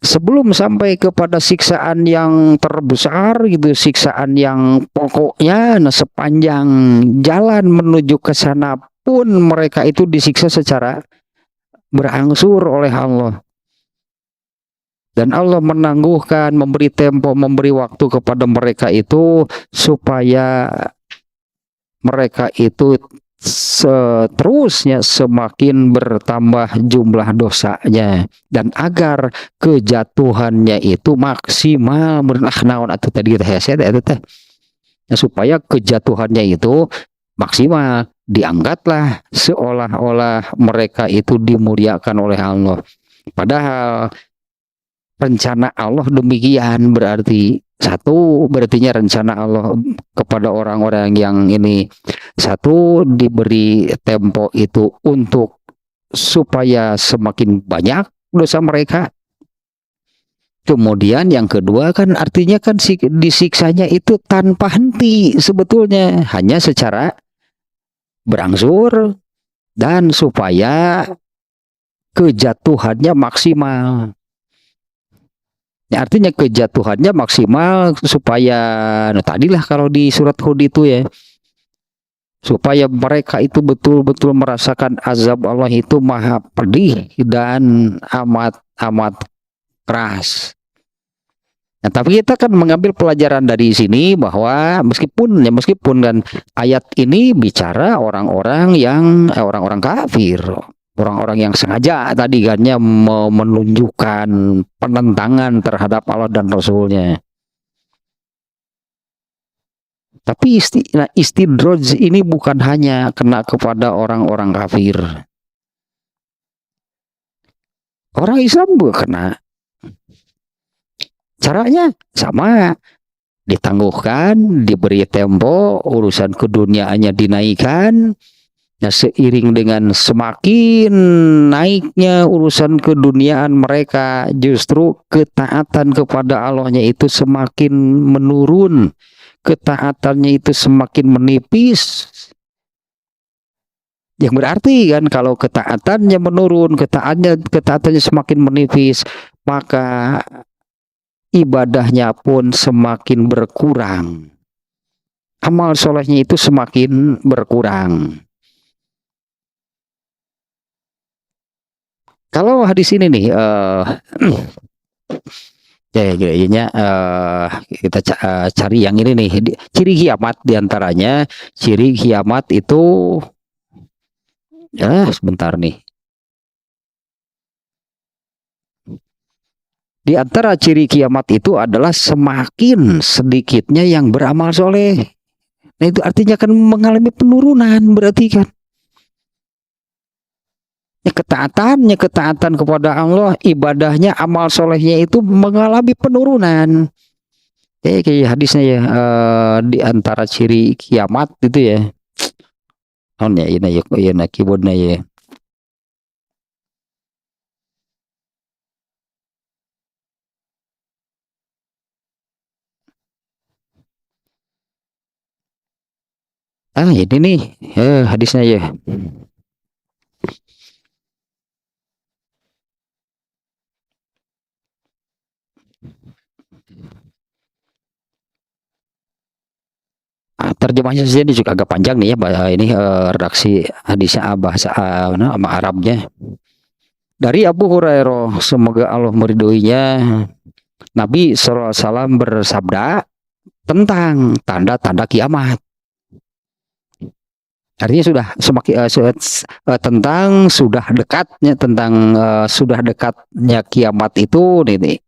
Sebelum sampai kepada siksaan yang terbesar gitu, siksaan yang pokoknya, nah sepanjang jalan menuju ke sana pun mereka itu disiksa secara berangsur oleh Allah. Dan Allah menangguhkan, memberi tempo, memberi waktu kepada mereka itu supaya mereka itu seterusnya semakin bertambah jumlah dosanya, dan agar kejatuhannya itu maksimal. Naon atau tadi kita teh, supaya kejatuhannya itu maksimal, diangkatlah seolah-olah mereka itu dimuliakan oleh Allah. Padahal rencana Allah demikian, berarti satu, berartinya rencana Allah kepada orang-orang yang ini, satu, diberi tempo itu untuk supaya semakin banyak dosa mereka. Kemudian yang kedua kan artinya kan disiksanya itu tanpa henti, sebetulnya hanya secara berangsur, dan supaya kejatuhannya maksimal. Ya, artinya kejatuhannya maksimal supaya, nah tadilah kalau di surat Hud itu ya, supaya mereka itu betul-betul merasakan azab Allah itu maha pedih dan amat keras. Nah, tapi kita kan mengambil pelajaran dari sini bahwa meskipun dan ayat ini bicara orang-orang kafir, orang-orang yang sengaja tadi kan ya menunjukkan penentangan terhadap Allah dan Rasulnya. Tapi istidroj ini bukan hanya kena kepada orang-orang kafir. Orang Islam juga kena. Caranya sama, ditangguhkan, diberi tempo, urusan keduniaannya dinaikkan. Nah, seiring dengan semakin naiknya urusan keduniaan mereka, justru ketaatan kepada Allahnya itu semakin menurun, ketaatannya itu semakin menipis. Yang berarti kan kalau ketaatannya menurun, ketaatannya semakin menipis, maka ibadahnya pun semakin berkurang. Amal solehnya itu semakin berkurang. Kalau hadis ini nih, kayaknya kita cari yang ini nih, ciri kiamat diantaranya. Ciri kiamat itu, ya sebentar nih. Di antara ciri kiamat itu adalah semakin sedikitnya yang beramal soleh. Nah itu artinya kan mengalami penurunan berarti kan. Ya, ketaatan kepada Allah, ibadahnya, amal solehnya itu mengalami penurunan. Kayak hadisnya ya, di antara ciri kiamat gitu ya. Oh ya, ini ya, keyboardnya ya. Ini nih, hadisnya ya. Terjemahnya saja ini juga agak panjang nih ya, ini redaksi hadisnya bahasa sama Arabnya. Dari Abu Hurairah, semoga Allah meridhoinya, Nabi SAW bersabda tentang tanda-tanda kiamat. Artinya tentang sudah dekatnya kiamat itu nih.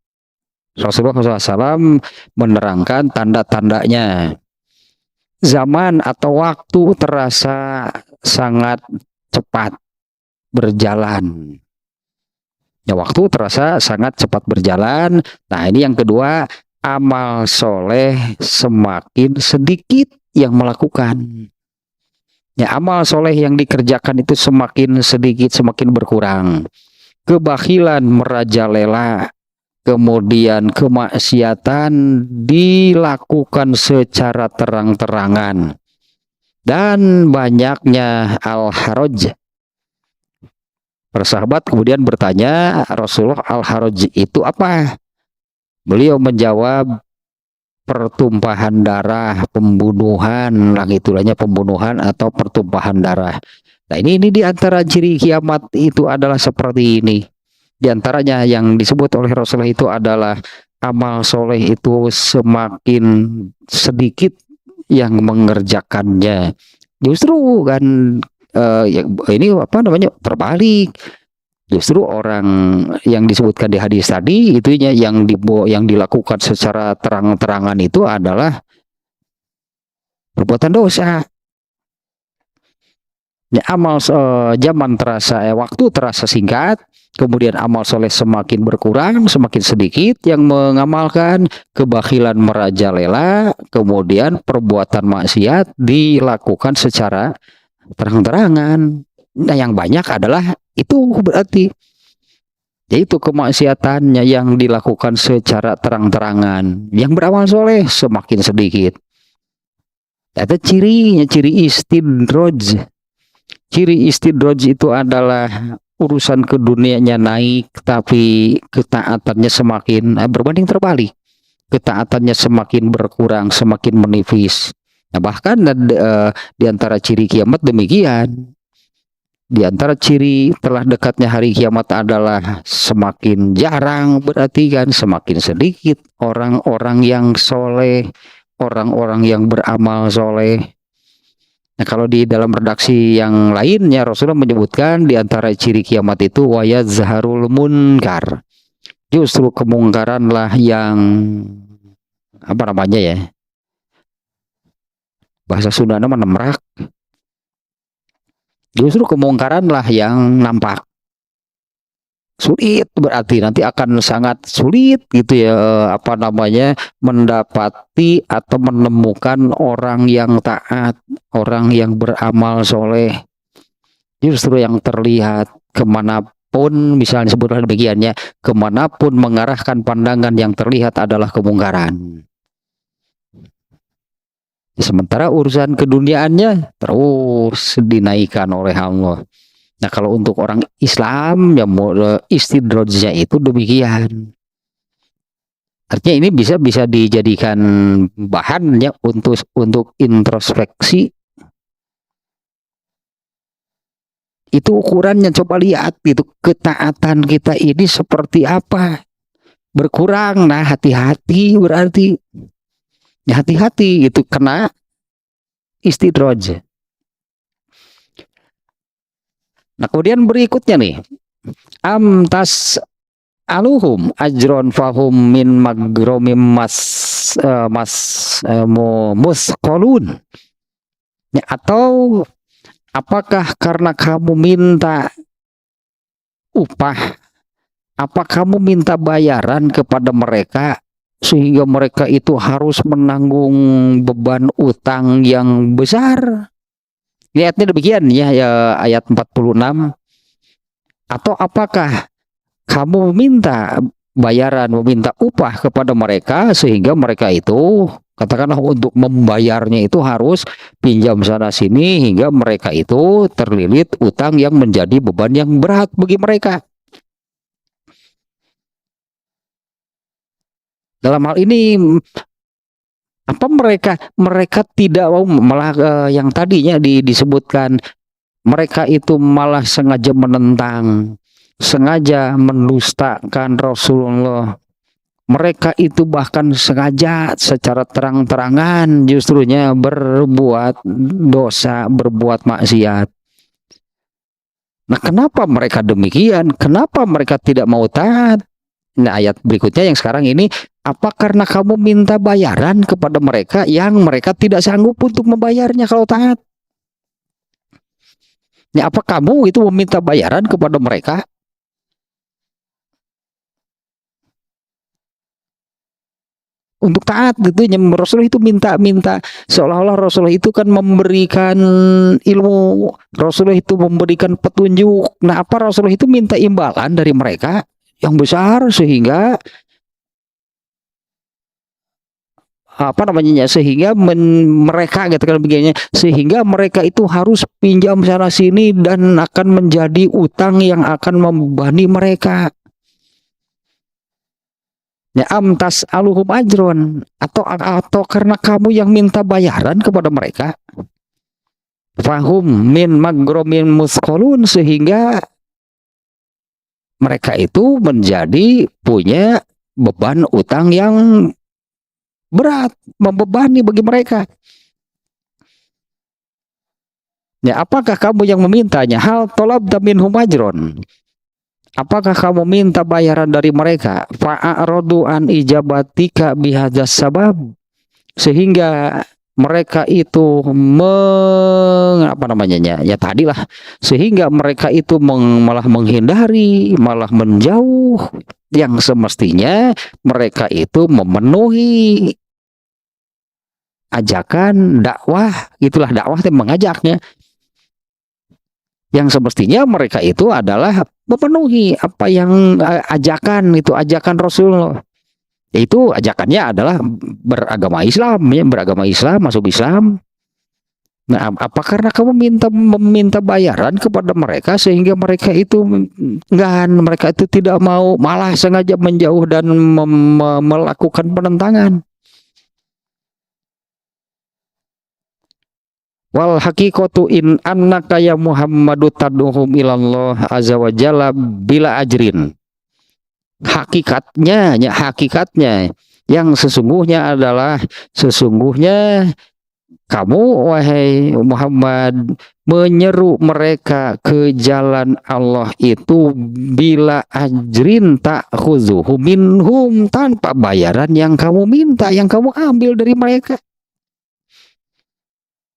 Rasulullah SAW menerangkan tanda-tandanya. Zaman atau waktu terasa sangat cepat berjalan. Ya, waktu terasa sangat cepat berjalan. Nah, ini yang kedua, amal soleh semakin sedikit yang melakukan. Ya, amal soleh yang dikerjakan itu semakin sedikit, semakin berkurang. Kebakilan merajalela, kemudian kemaksiatan dilakukan secara terang-terangan, dan banyaknya al-haraj. Persahabat kemudian bertanya, Rasulullah, al-haraj itu apa? Beliau menjawab, pertumpahan darah, pembunuhan, itulahnya pembunuhan atau pertumpahan darah. Nah, ini di antara ciri kiamat itu adalah seperti ini. Di antaranya yang disebut oleh Rasulullah itu adalah amal soleh itu semakin sedikit yang mengerjakannya. Justru kan ini apa namanya, terbalik. Justru orang yang disebutkan di hadis tadi itunya yang dilakukan secara terang-terangan itu adalah perbuatan dosa. Ya, zaman terasa, waktu terasa singkat, kemudian amal soleh semakin berkurang, semakin sedikit yang mengamalkan, kebakilan merajalela, kemudian perbuatan maksiat dilakukan secara terang-terangan. Nah, yang banyak adalah itu berarti yaitu kemaksiatannya yang dilakukan secara terang-terangan. Yang beramal soleh semakin sedikit. Itu cirinya, ciri istidroj. Ciri istidroj itu adalah urusan ke dunianya naik, tapi ketaatannya semakin berbanding terbalik. Ketaatannya semakin berkurang, semakin menipis. Nah, bahkan di antara ciri kiamat demikian. Di antara ciri telah dekatnya hari kiamat adalah semakin jarang, berarti kan semakin sedikit orang-orang yang soleh, orang-orang yang beramal soleh. Nah, kalau di dalam redaksi yang lainnya Rasulullah menyebutkan di antara ciri kiamat itu wayazharul munkar. Justru kemungkaranlah yang apa namanya ya? Bahasa Sunda nama nemrak. Justru kemungkaranlah yang nampak. Sulit berarti nanti akan sangat sulit gitu ya, apa namanya, mendapati atau menemukan orang yang taat, orang yang beramal soleh. Justru yang terlihat kemanapun, misalnya sebutlah demikiannya, kemanapun mengarahkan pandangan yang terlihat adalah kemungkaran. Sementara urusan keduniaannya terus dinaikkan oleh Allah. Nah, kalau untuk orang Islam yang istidrojnya itu demikian. Artinya ini bisa dijadikan bahan ya untuk introspeksi. Itu ukurannya, coba lihat itu ketaatan kita ini seperti apa. Berkurang, nah hati-hati berarti. Ya, hati-hati itu kena istidroj. Nah, kemudian berikutnya nih, amtas aluhum ajron fahum min magromim mas muskolun. Ya, atau apakah karena kamu minta upah, apa kamu minta bayaran kepada mereka sehingga mereka itu harus menanggung beban utang yang besar? Lihatnya demikian ya, ayat 46. Atau apakah kamu meminta bayaran, meminta upah kepada mereka sehingga mereka itu, katakanlah untuk membayarnya itu harus pinjam sana sini hingga mereka itu terlilit utang yang menjadi beban yang berat bagi mereka. Dalam hal ini apa mereka tidak mau, malah yang tadinya disebutkan mereka itu malah sengaja menentang, sengaja mendustakan Rasulullah. Mereka itu bahkan sengaja secara terang-terangan justrunya berbuat dosa, berbuat maksiat. Nah, kenapa mereka demikian? Kenapa mereka tidak mau taat? Nah, ayat berikutnya yang sekarang ini, apa karena kamu minta bayaran kepada mereka yang mereka tidak sanggup untuk membayarnya kalau taat? Ya, apa kamu itu meminta bayaran kepada mereka? Untuk taat gitu ya. Rasulullah itu minta seolah-olah Rasulullah itu kan memberikan ilmu, Rasulullah itu memberikan petunjuk. Nah, apa Rasulullah itu minta imbalan dari mereka yang besar sehingga apa namanya, sehingga mereka gitu kan begini, sehingga mereka itu harus pinjam sana sini dan akan menjadi utang yang akan membebani mereka. Ya, amtas aluhum ajron, atau karena kamu yang minta bayaran kepada mereka. Fahum min magromin muskolun, sehingga mereka itu menjadi punya beban utang yang berat, membebani bagi mereka. Ya, apakah kamu yang memintanya? Hal tolabta minhum ajron, apakah kamu minta bayaran dari mereka? Fa'arodu an ijabatika bihadzas sabab, sehingga mereka itu apa namanya ya tadilah, sehingga mereka itu malah menghindari, malah menjauh yang semestinya mereka itu memenuhi ajakan dakwah. Itulah dakwah yang mengajaknya. Yang semestinya mereka itu adalah memenuhi apa yang ajakan itu, ajakan Rasulullah. Itu ajakannya adalah beragama Islam, ya, beragama Islam, masuk Islam. Nah, apa karena kamu meminta bayaran kepada mereka sehingga mereka itu enggan, mereka itu tidak mau, malah sengaja menjauh dan melakukan penentangan. Wal haqiqatu in annaka ya Muhammadu tad'uhum ilallah azza wa jalla bila ajrin. Hakikatnya yang sesungguhnya adalah, sesungguhnya kamu wahai Muhammad menyeru mereka ke jalan Allah itu bila ajrin ta'khuzuhu minhum, tanpa bayaran yang kamu minta, yang kamu ambil dari mereka.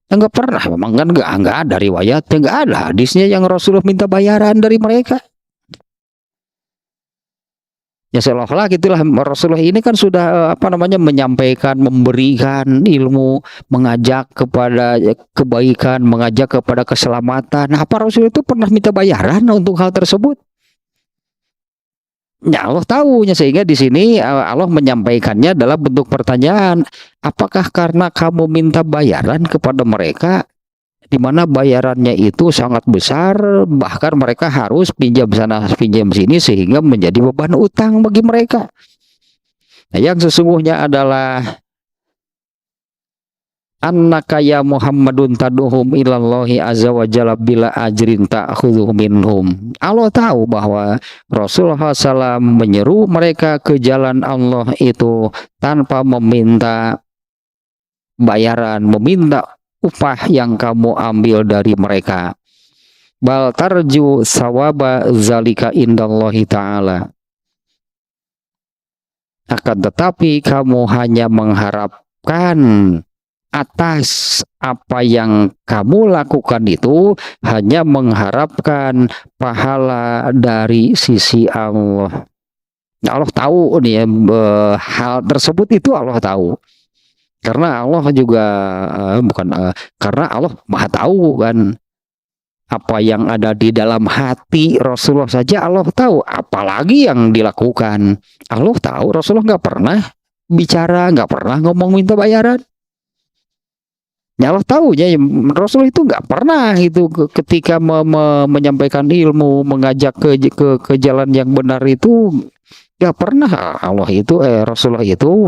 Enggak pernah, memang kan enggak ada riwayatnya, enggak ada hadisnya yang Rasulullah minta bayaran dari mereka. Ya seolah-olah gitulah, Rasulullah ini kan sudah apa namanya menyampaikan, memberikan ilmu, mengajak kepada kebaikan, mengajak kepada keselamatan. Nah, apa Rasul itu pernah minta bayaran untuk hal tersebut? Ya Allah tahunya, sehingga di sini Allah menyampaikannya dalam bentuk pertanyaan. Apakah karena kamu minta bayaran kepada mereka, di mana bayarannya itu sangat besar, bahkan mereka harus pinjam sana pinjam sini sehingga menjadi beban utang bagi mereka. Nah, yang sesungguhnya adalah annaka ya Muhammadun tad'uhum ilallahi azza wa jalla bila ajrin ta'khudhu minhum. Allah tahu bahwa Rasulullah SAW menyeru mereka ke jalan Allah itu tanpa meminta bayaran, meminta upah yang kamu ambil dari mereka. Bal tarju sawaba zalika indallahi ta'ala. Akan tetapi kamu hanya mengharapkan atas apa yang kamu lakukan itu, hanya mengharapkan pahala dari sisi Allah. Nah, Allah tahu nih ya, hal tersebut itu Allah tahu. Karena Allah juga karena Allah Maha tahu kan apa yang ada di dalam hati Rasulullah saja Allah tahu, apalagi yang dilakukan. Allah tahu, Rasulullah nggak pernah bicara, nggak pernah ngomong minta bayaran. Ya Allah tahu ya, Rasul itu nggak pernah itu ketika menyampaikan ilmu, mengajak ke jalan yang benar itu nggak pernah Allah itu Rasulullah itu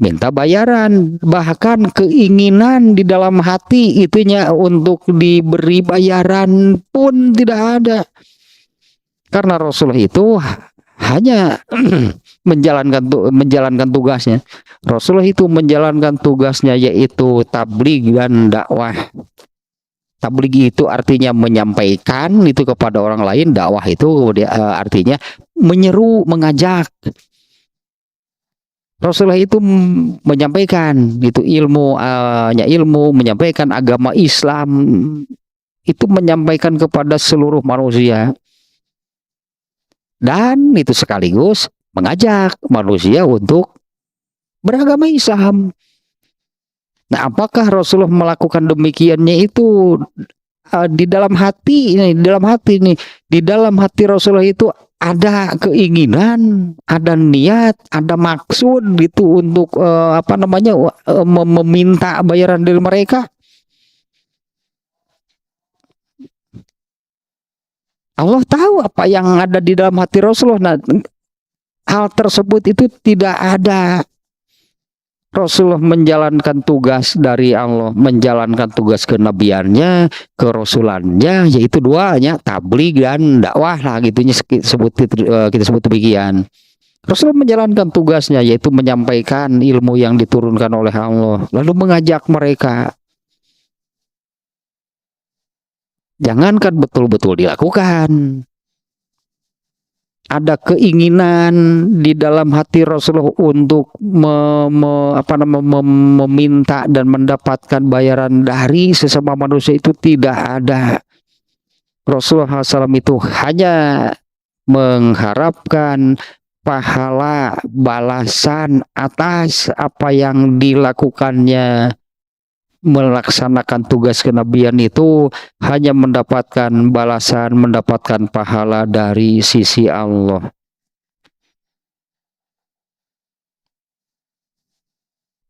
minta bayaran, bahkan keinginan di dalam hati itunya untuk diberi bayaran pun tidak ada, karena Rasulullah itu hanya menjalankan tugasnya. Rasulullah itu menjalankan tugasnya yaitu tabligh dan dakwah. Tabligh itu artinya menyampaikan itu kepada orang lain, dakwah itu artinya menyeru, mengajak. Rasulullah itu menyampaikan itu ilmu, menyampaikan agama Islam, itu menyampaikan kepada seluruh manusia. Dan itu sekaligus mengajak manusia untuk beragama Islam. Nah, apakah Rasulullah melakukan demikiannya itu di dalam hati ini, di dalam hati Rasulullah itu ada keinginan, ada niat, ada maksud gitu untuk meminta bayaran dari mereka? Allah tahu apa yang ada di dalam hati Rasulullah. Nah, hal tersebut itu tidak ada. Rasulullah menjalankan tugas dari Allah, menjalankan tugas kenabiannya, kerasulannya, yaitu duanya, tabligh dan dakwah lah gitunya kita sebut demikian. Rasulullah menjalankan tugasnya yaitu menyampaikan ilmu yang diturunkan oleh Allah, lalu mengajak mereka. Jangankan betul-betul dilakukan, ada keinginan di dalam hati Rasulullah untuk meminta dan mendapatkan bayaran dari sesama manusia itu tidak ada. Rasulullah SAW itu hanya mengharapkan pahala balasan atas apa yang dilakukannya, melaksanakan tugas kenabian itu hanya mendapatkan balasan, mendapatkan pahala dari sisi Allah.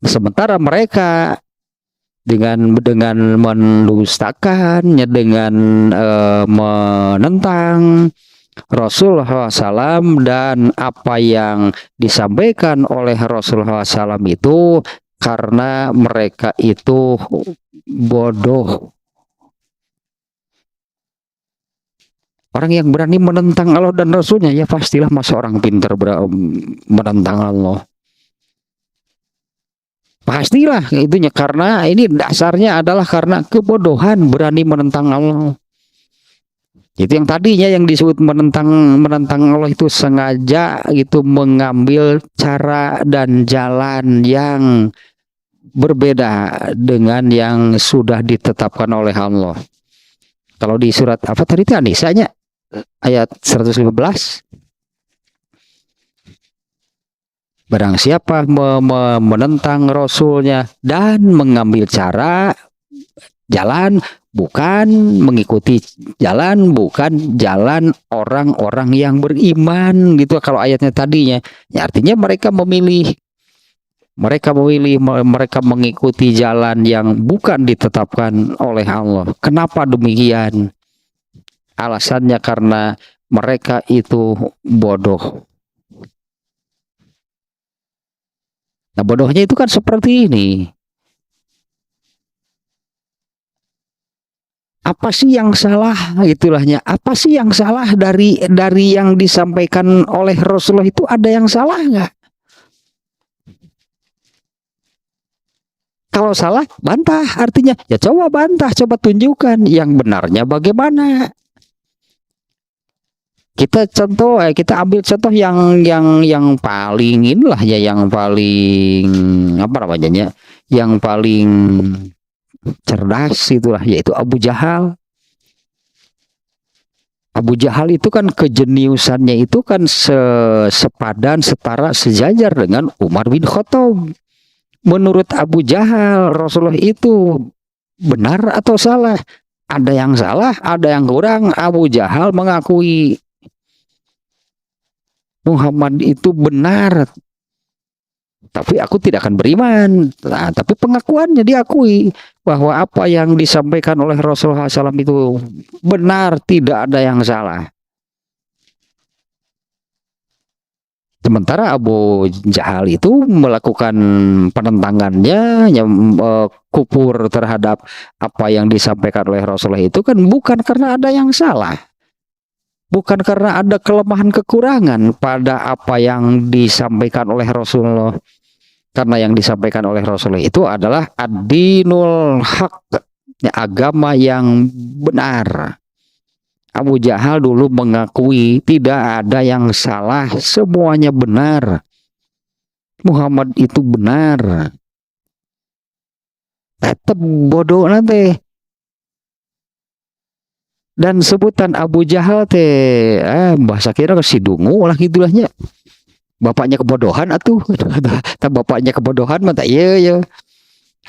Sementara mereka dengan mendustakannya, dengan menentang Rasulullah SAW dan apa yang disampaikan oleh Rasulullah SAW itu, karena mereka itu bodoh. Orang yang berani menentang Allah dan Rasulnya, ya pastilah masa orang pintar menentang Allah. Pastilah itunya, karena ini dasarnya adalah karena kebodohan, berani menentang Allah. Itu yang tadinya yang disebut menentang Allah itu sengaja gitu mengambil cara dan jalan yang berbeda dengan yang sudah ditetapkan oleh Allah. Kalau di surat apa tadi itu An-Nisa'nya ayat 115, barang siapa menentang Rasulnya dan mengambil cara jalan bukan mengikuti jalan, bukan jalan orang-orang yang beriman gitu. Kalau ayatnya tadinya ya artinya mereka mengikuti jalan yang bukan ditetapkan oleh Allah. Kenapa demikian? Alasannya karena mereka itu bodoh. Nah, bodohnya itu kan seperti ini. Apa sih yang salah itulahnya? Apa sih yang salah dari yang disampaikan oleh Rasulullah itu, ada yang salah nggak? Kalau salah, bantah. Artinya, ya coba bantah, coba tunjukkan yang benarnya bagaimana. Kita ambil contoh yang paling inilah ya, yang paling apa namanya, yang paling cerdas itulah, yaitu Abu Jahal. Abu Jahal itu kan kejeniusannya itu kan sepadan, setara, sejajar dengan Umar bin Khattab. Menurut Abu Jahal, Rasulullah itu benar atau salah? Ada yang salah, ada yang kurang. Abu Jahal mengakui Muhammad itu benar, tapi aku tidak akan beriman. Nah, tapi pengakuannya diakui bahwa apa yang disampaikan oleh Rasulullah SAW itu benar, tidak ada yang salah. Sementara Abu Jahal itu melakukan penentangannya, kufur terhadap apa yang disampaikan oleh Rasulullah itu kan bukan karena ada yang salah, bukan karena ada kelemahan kekurangan pada apa yang disampaikan oleh Rasulullah. Karena yang disampaikan oleh Rasulullah itu adalah ad-dinul haq, agama yang benar. Abu Jahal dulu mengakui tidak ada yang salah, semuanya benar. Muhammad itu benar. Tetap bodoh nanti. Dan sebutan Abu Jahal teh bahasa kira si dungu lah gitulahnya. Bapaknya kebodohan atuh. Bapaknya kebodohan mata iya ya.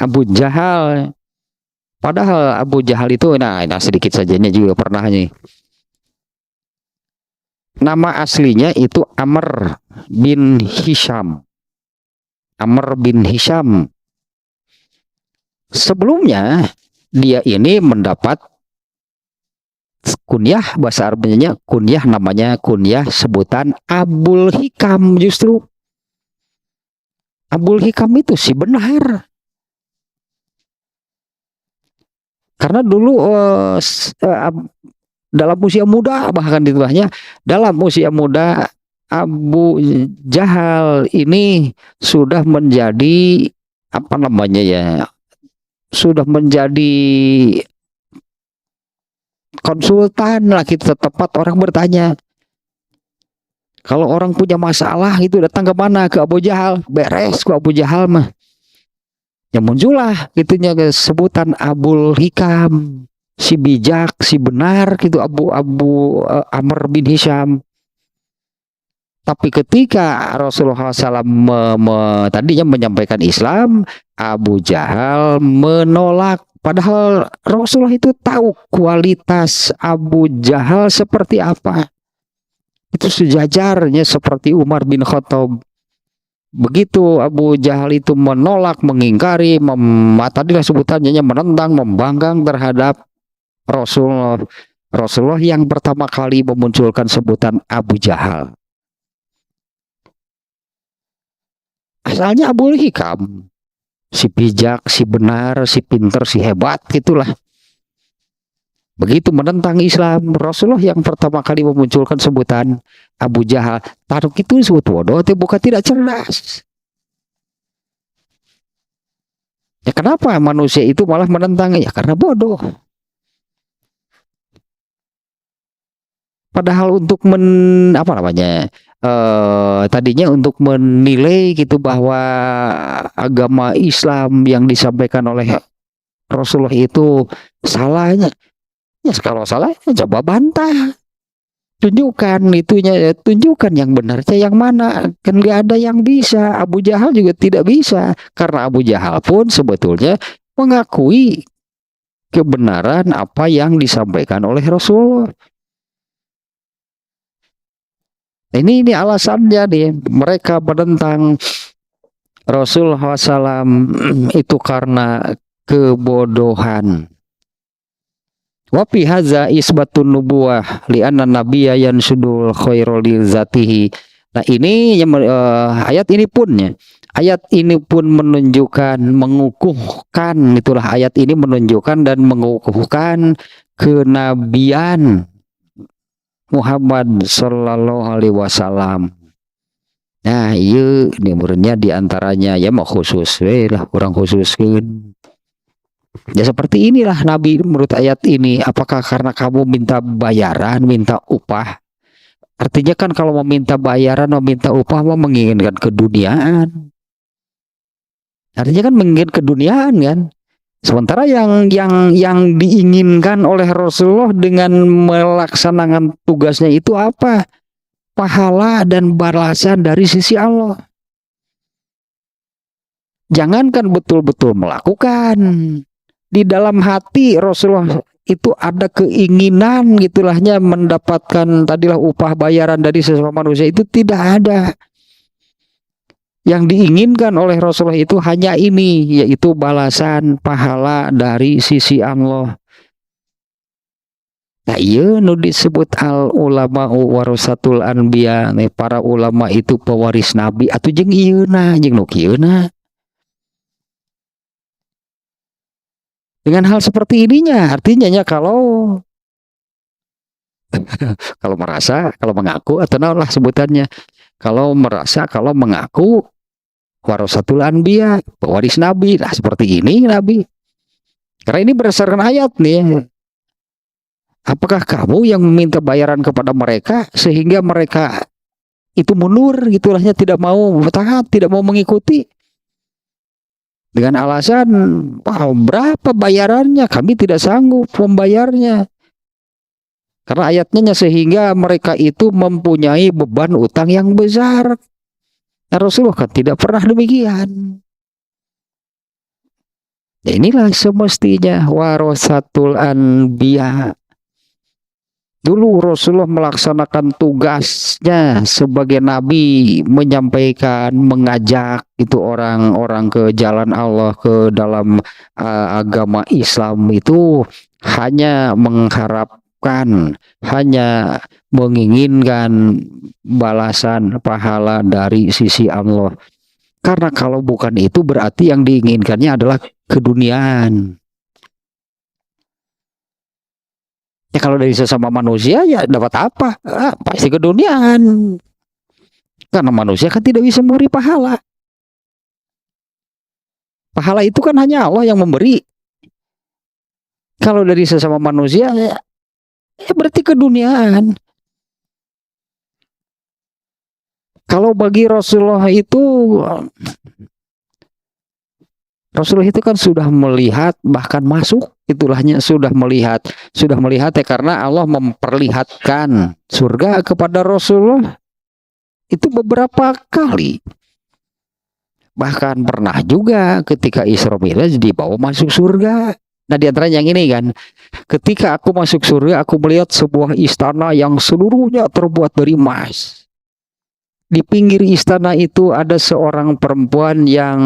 Abu Jahal. Padahal Abu Jahal itu nah sedikit saja ini juga pernah nih. Nama aslinya itu Amr bin Hisham. Amr bin Hisham. Sebelumnya dia ini mendapat kunyah, bahasa Arabnya kunyah, namanya kunyah sebutan Abul Hikam. Justru Abul Hikam itu sih benar. Karena dulu dalam usia muda, bahkan di bawahnya dalam usia muda, Abu Jahal ini sudah menjadi apa namanya ya, sudah menjadi konsultan lah kita, tepat orang bertanya. Kalau orang punya masalah itu datang ke mana? Ke Abu Jahal. Beres ke Abu Jahal mah. Ya muncullah gitunya sebutan Abul Hikam, si bijak, si benar gitu, Abu Amr bin Hisham. Tapi ketika Rasulullah SAW tadinya menyampaikan Islam, Abu Jahal menolak. Padahal Rasulullah itu tahu kualitas Abu Jahal seperti apa. Itu sejajarnya seperti Umar bin Khattab. Begitu Abu Jahal itu menolak, mengingkari, tadilah sebutannya menentang, membangkang terhadap Rasulullah. Rasulullah yang pertama kali memunculkan sebutan Abu Jahal. Asalnya Abu Hikam, si bijak, si benar, si pinter, si hebat, gitulah. Begitu menentang Islam, Rasulullah yang pertama kali memunculkan sebutan Abu Jahal. Taruk itu disebut bodoh, tapi bukan tidak cerdas. Ya kenapa manusia itu malah menentang? Ya karena bodoh. Padahal untuk tadinya untuk menilai gitu bahwa agama Islam yang disampaikan oleh Rasulullah itu salahnya. Ya kalau salah ya coba bantah, tunjukkan itunya, tunjukkan yang benarnya yang mana. Kan nggak ada yang bisa. Abu Jahal juga tidak bisa, karena Abu Jahal pun sebetulnya mengakui kebenaran apa yang disampaikan oleh Rasulullah. Ini alasannya nih, mereka menentang Rasulullah SAW itu karena kebodohan. Wa fi hadza isbatun nubuwah li anna nabiyya yansudul khairal li zatihi. Nah, ini ayat ini pun ya. Ayat ini pun menunjukkan, mengukuhkan, itulah ayat ini menunjukkan dan mengukuhkan kenabian Muhammad sallallahu alaihi wasallam. Nah, iya nimurnya diantaranya ya mau khusus lah, kurang khususkan. Ya seperti inilah Nabi menurut ayat ini. Apakah karena kamu minta bayaran, minta upah, Artinya kan kalau meminta bayaran, meminta upah mah menginginkan keduniaan. Artinya kan menginginkan keduniaan kan. Sementara yang diinginkan oleh Rasulullah dengan melaksanakan tugasnya itu apa? Pahala dan balasan dari sisi Allah. Jangankan betul-betul melakukan, di dalam hati Rasulullah itu ada keinginan gitulahnya mendapatkan tadilah upah bayaran dari sesama manusia, itu tidak ada. Yang diinginkan oleh Rasulullah itu hanya ini, yaitu balasan pahala dari sisi Allah. Nah iya nu disebut al ulama warasatul anbiya, para ulama itu pewaris nabi, atuh jeung ieuna jeung nu kieuna. Dengan hal seperti ininya, artinya ya kalau merasa, kalau mengaku, atau nah lah sebutannya, kalau merasa, kalau mengaku warasatul anbiya, pewaris nabi, nah seperti ini nabi. Karena ini berdasarkan ayat nih. Apakah kamu yang meminta bayaran kepada mereka sehingga mereka itu mundur gitulahnya, tidak mau taat, tidak mau mengikuti? Dengan alasan, wah berapa bayarannya, kami tidak sanggup membayarnya. Karena ayatnya sehingga mereka itu mempunyai beban utang yang besar. Nah, Rasulullah kan tidak pernah demikian. Ya, inilah semestinya warasatul anbiya. Dulu Rasulullah melaksanakan tugasnya sebagai nabi, menyampaikan, mengajak itu orang-orang ke jalan Allah, ke dalam agama Islam, itu hanya mengharapkan, hanya menginginkan balasan pahala dari sisi Allah. Karena kalau bukan itu berarti yang diinginkannya adalah keduniaan. Ya kalau dari sesama manusia ya dapat apa? Pasti keduniaan. Karena manusia kan tidak bisa memberi pahala. Pahala itu kan hanya Allah yang memberi. Kalau dari sesama manusia ya berarti keduniaan. Kalau bagi Rasulullah itu kan sudah melihat, bahkan masuk itulahnya sudah melihat ya, karena Allah memperlihatkan surga kepada Rasulullah itu beberapa kali. Bahkan pernah juga ketika Isra Mi'raj dibawa masuk surga. Nah di antara yang ini kan, ketika aku masuk surga, aku melihat sebuah istana yang seluruhnya terbuat dari emas. Di pinggir istana itu ada seorang perempuan yang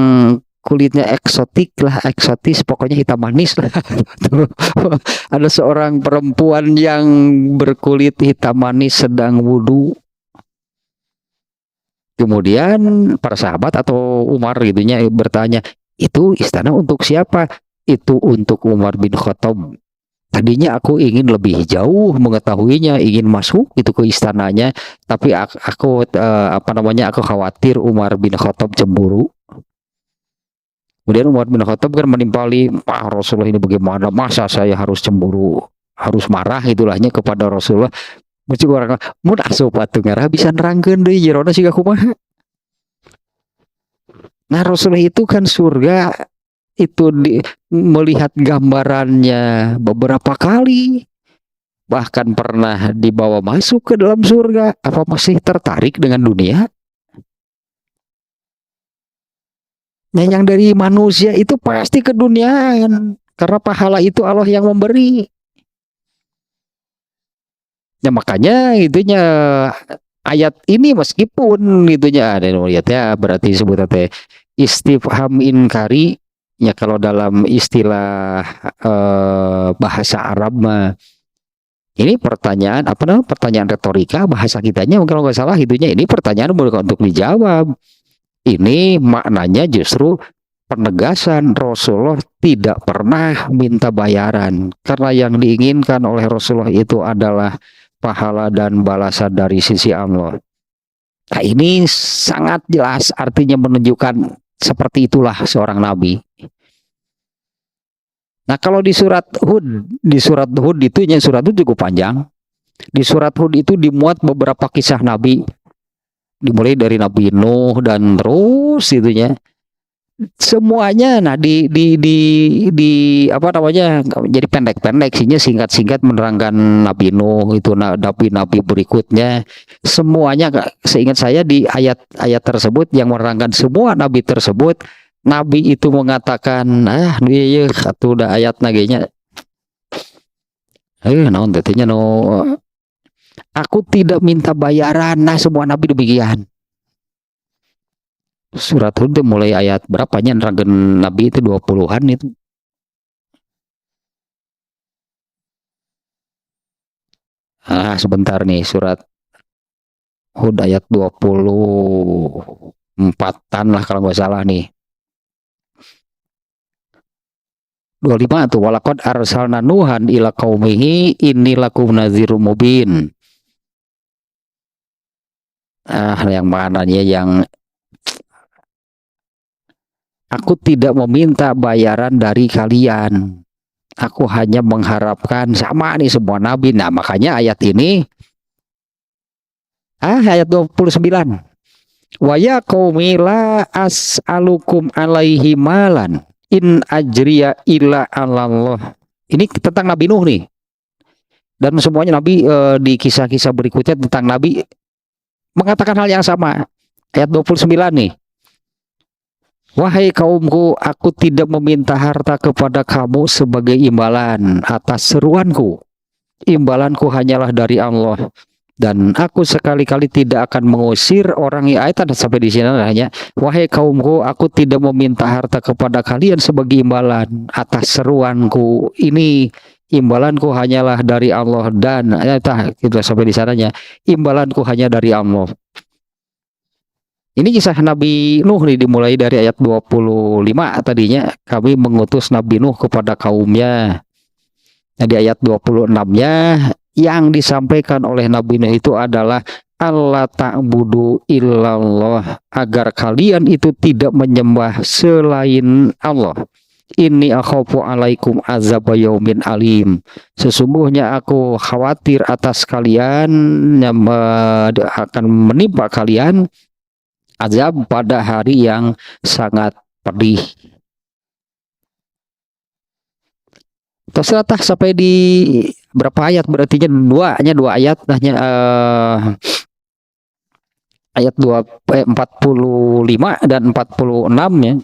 kulitnya eksotis, pokoknya hitam manis lah. Ada seorang perempuan yang berkulit hitam manis sedang wudhu. Kemudian para sahabat atau Umar gitunya bertanya, itu istana untuk siapa? Itu untuk Umar bin Khattab. Tadinya aku ingin lebih jauh mengetahuinya, ingin masuk itu ke istananya, tapi aku khawatir Umar bin Khattab cemburu. Kemudian Umar bin Khattab kan menimpali, Rasulullah ini bagaimana, masa saya harus cemburu, harus marah itulahnya kepada Rasulullah. Mesti orang mun asup atuh ngarah bisa nerangkeun deui jerona siga kumaha. Nah Rasulullah itu kan surga itu melihat gambarannya beberapa kali, bahkan pernah dibawa masuk ke dalam surga. Apa masih tertarik dengan dunia? Nah, yang dari manusia itu pasti keduniaan, karena pahala itu Allah yang memberi. Ya makanya itunya ayat ini meskipun itunya ada ya berarti sebutnya teh istifham inkari. Ya kalau dalam istilah bahasa Arab mah ini pertanyaan pertanyaan retorika, bahasa kitanya kalau nggak salah itunya ini pertanyaan bukan untuk dijawab. Ini maknanya justru penegasan Rasulullah tidak pernah minta bayaran, karena yang diinginkan oleh Rasulullah itu adalah pahala dan balasan dari sisi Allah. Nah ini sangat jelas artinya menunjukkan seperti itulah seorang nabi. Nah kalau di surat Hud itu cukup panjang. Di surat Hud itu dimuat beberapa kisah Nabi, dimulai dari Nabi Nuh dan terus itunya. Semuanya nah di apa namanya, jadi pendek-pendek sihnya, singkat-singkat menerangkan Nabi Nuh itu, nabi-nabi berikutnya semuanya. Seingat saya di ayat-ayat tersebut yang menerangkan semua nabi tersebut, nabi itu mengatakan iya satu udah ayat nagenya naon tetenya no, aku tidak minta bayaran. Nah semua nabi demikian. Surat Hud mulai ayat berapanya nerangkeun nabi itu 20-an itu. Sebentar nih, surat Hud ayat 24-an lah kalau nggak salah nih. 25 tuh, walaqad arsalna nuhan ila qaumihi inni lakum nadzirum mubin. Yang mananya yang aku tidak meminta bayaran dari kalian. Aku hanya mengharapkan, sama nih semua nabi. Nah, makanya ayat ini ayat 29. Wa ya qaumi la as'alukum alaihi malan in ajriya illa 'alallah. Ini tentang Nabi Nuh nih. Dan semuanya nabi di kisah-kisah berikutnya tentang nabi mengatakan hal yang sama. Ayat 29 nih. Wahai kaumku, aku tidak meminta harta kepada kamu sebagai imbalan atas seruanku. Imbalanku hanyalah dari Allah. Dan aku sekali-kali tidak akan mengusir orang yang ayat sampai di sini hanya, wahai kaumku, aku tidak meminta harta kepada kalian sebagai imbalan atas seruanku. Ini imbalanku hanyalah dari Allah, dan kita sampai di sananya, imbalanku hanya dari Allah. Ini kisah Nabi Nuh nih, dimulai dari ayat 25 tadinya, kami mengutus Nabi Nuh kepada kaumnya. Nah, di ayat 26-nya yang disampaikan oleh Nabi Nuh itu adalah Allah ta'budu illallah, agar kalian itu tidak menyembah selain Allah. Inni akhafu alaikum azab yaumin alim. Sesungguhnya aku khawatir atas kalian yang akan menimpa kalian azab pada hari yang sangat pedih. Terserah sampai di berapa ayat, berarti dua ayat ayat 45 dan 46 ya.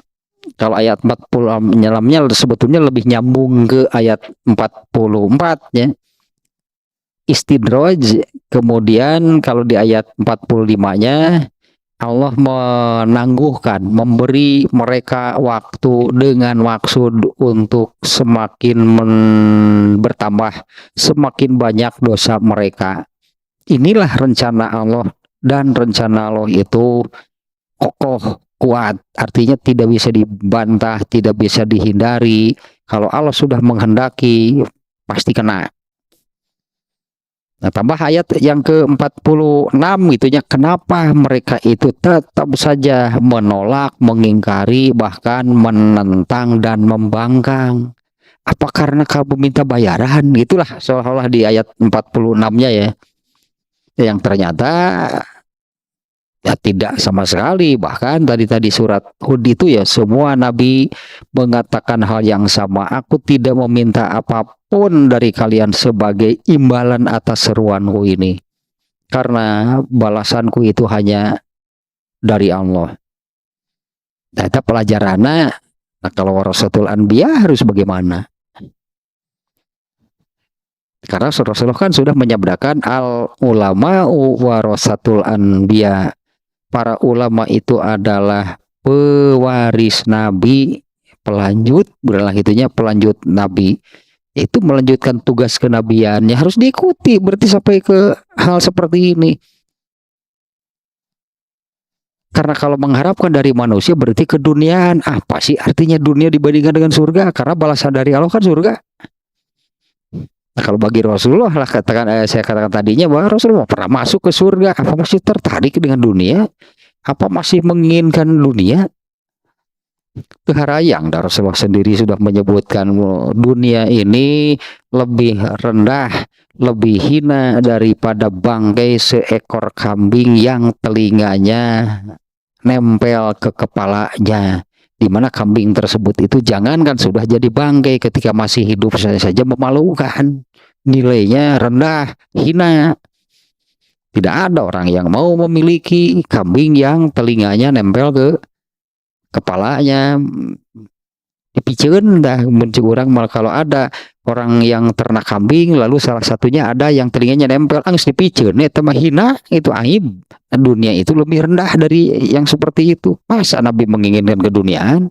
Kalau ayat 40 nyelamnya sebetulnya lebih nyambung ke ayat 44 ya. Istidraj. Kemudian kalau di ayat 45-nya Allah menangguhkan, memberi mereka waktu dengan maksud untuk semakin bertambah, semakin banyak dosa mereka. Inilah rencana Allah, dan rencana Allah itu kokoh, kuat, artinya tidak bisa dibantah, tidak bisa dihindari. Kalau Allah sudah menghendaki, pasti kena. Nah, tambah ayat yang ke-46 itunya, kenapa mereka itu tetap saja menolak, mengingkari, bahkan menentang dan membangkang. Apa karena kamu minta bayaran? Gitulah seolah-olah di ayat 46-nya ya. Yang ternyata ya tidak sama sekali. Bahkan tadi surat Hud itu ya, semua nabi mengatakan hal yang sama. Aku tidak meminta apapun dari kalian sebagai imbalan atas seruanku ini, karena balasanku itu hanya dari Allah. Nah, itu pelajarannya. Nah, kalau warasatul anbiya harus bagaimana? Karena Rasulullah kan sudah menyabdakan al ulama warasatul anbiya. Para ulama itu adalah pewaris nabi, pelanjut, berulang itunya pelanjut nabi. Itu melanjutkan tugas kenabiannya, harus diikuti. Berarti sampai ke hal seperti ini. Karena kalau mengharapkan dari manusia berarti keduniaan. Apa sih artinya dunia dibandingkan dengan surga? Karena balasan dari Allah kan surga. Nah, kalau bagi Rasulullah lah, saya katakan tadinya bahwa Rasulullah pernah masuk ke surga. Apa masih tertarik dengan dunia? Apa masih menginginkan dunia? Keharayang, dan Rasulullah sendiri sudah menyebutkan dunia ini lebih rendah, lebih hina daripada bangkai seekor kambing yang telinganya nempel ke kepalanya, di mana kambing tersebut itu jangankan sudah jadi bangkai, ketika masih hidup saja memalukan, nilainya rendah, hina. Tidak ada orang yang mau memiliki kambing yang telinganya nempel ke kepalanya. Dipicen dah mencurang, malah kalau ada orang yang ternak kambing lalu salah satunya ada yang telinganya nempel, anggus dipicen, itu mah hina, itu aib. Dunia itu lebih rendah dari yang seperti itu. Masa Nabi menginginkan keduniaan?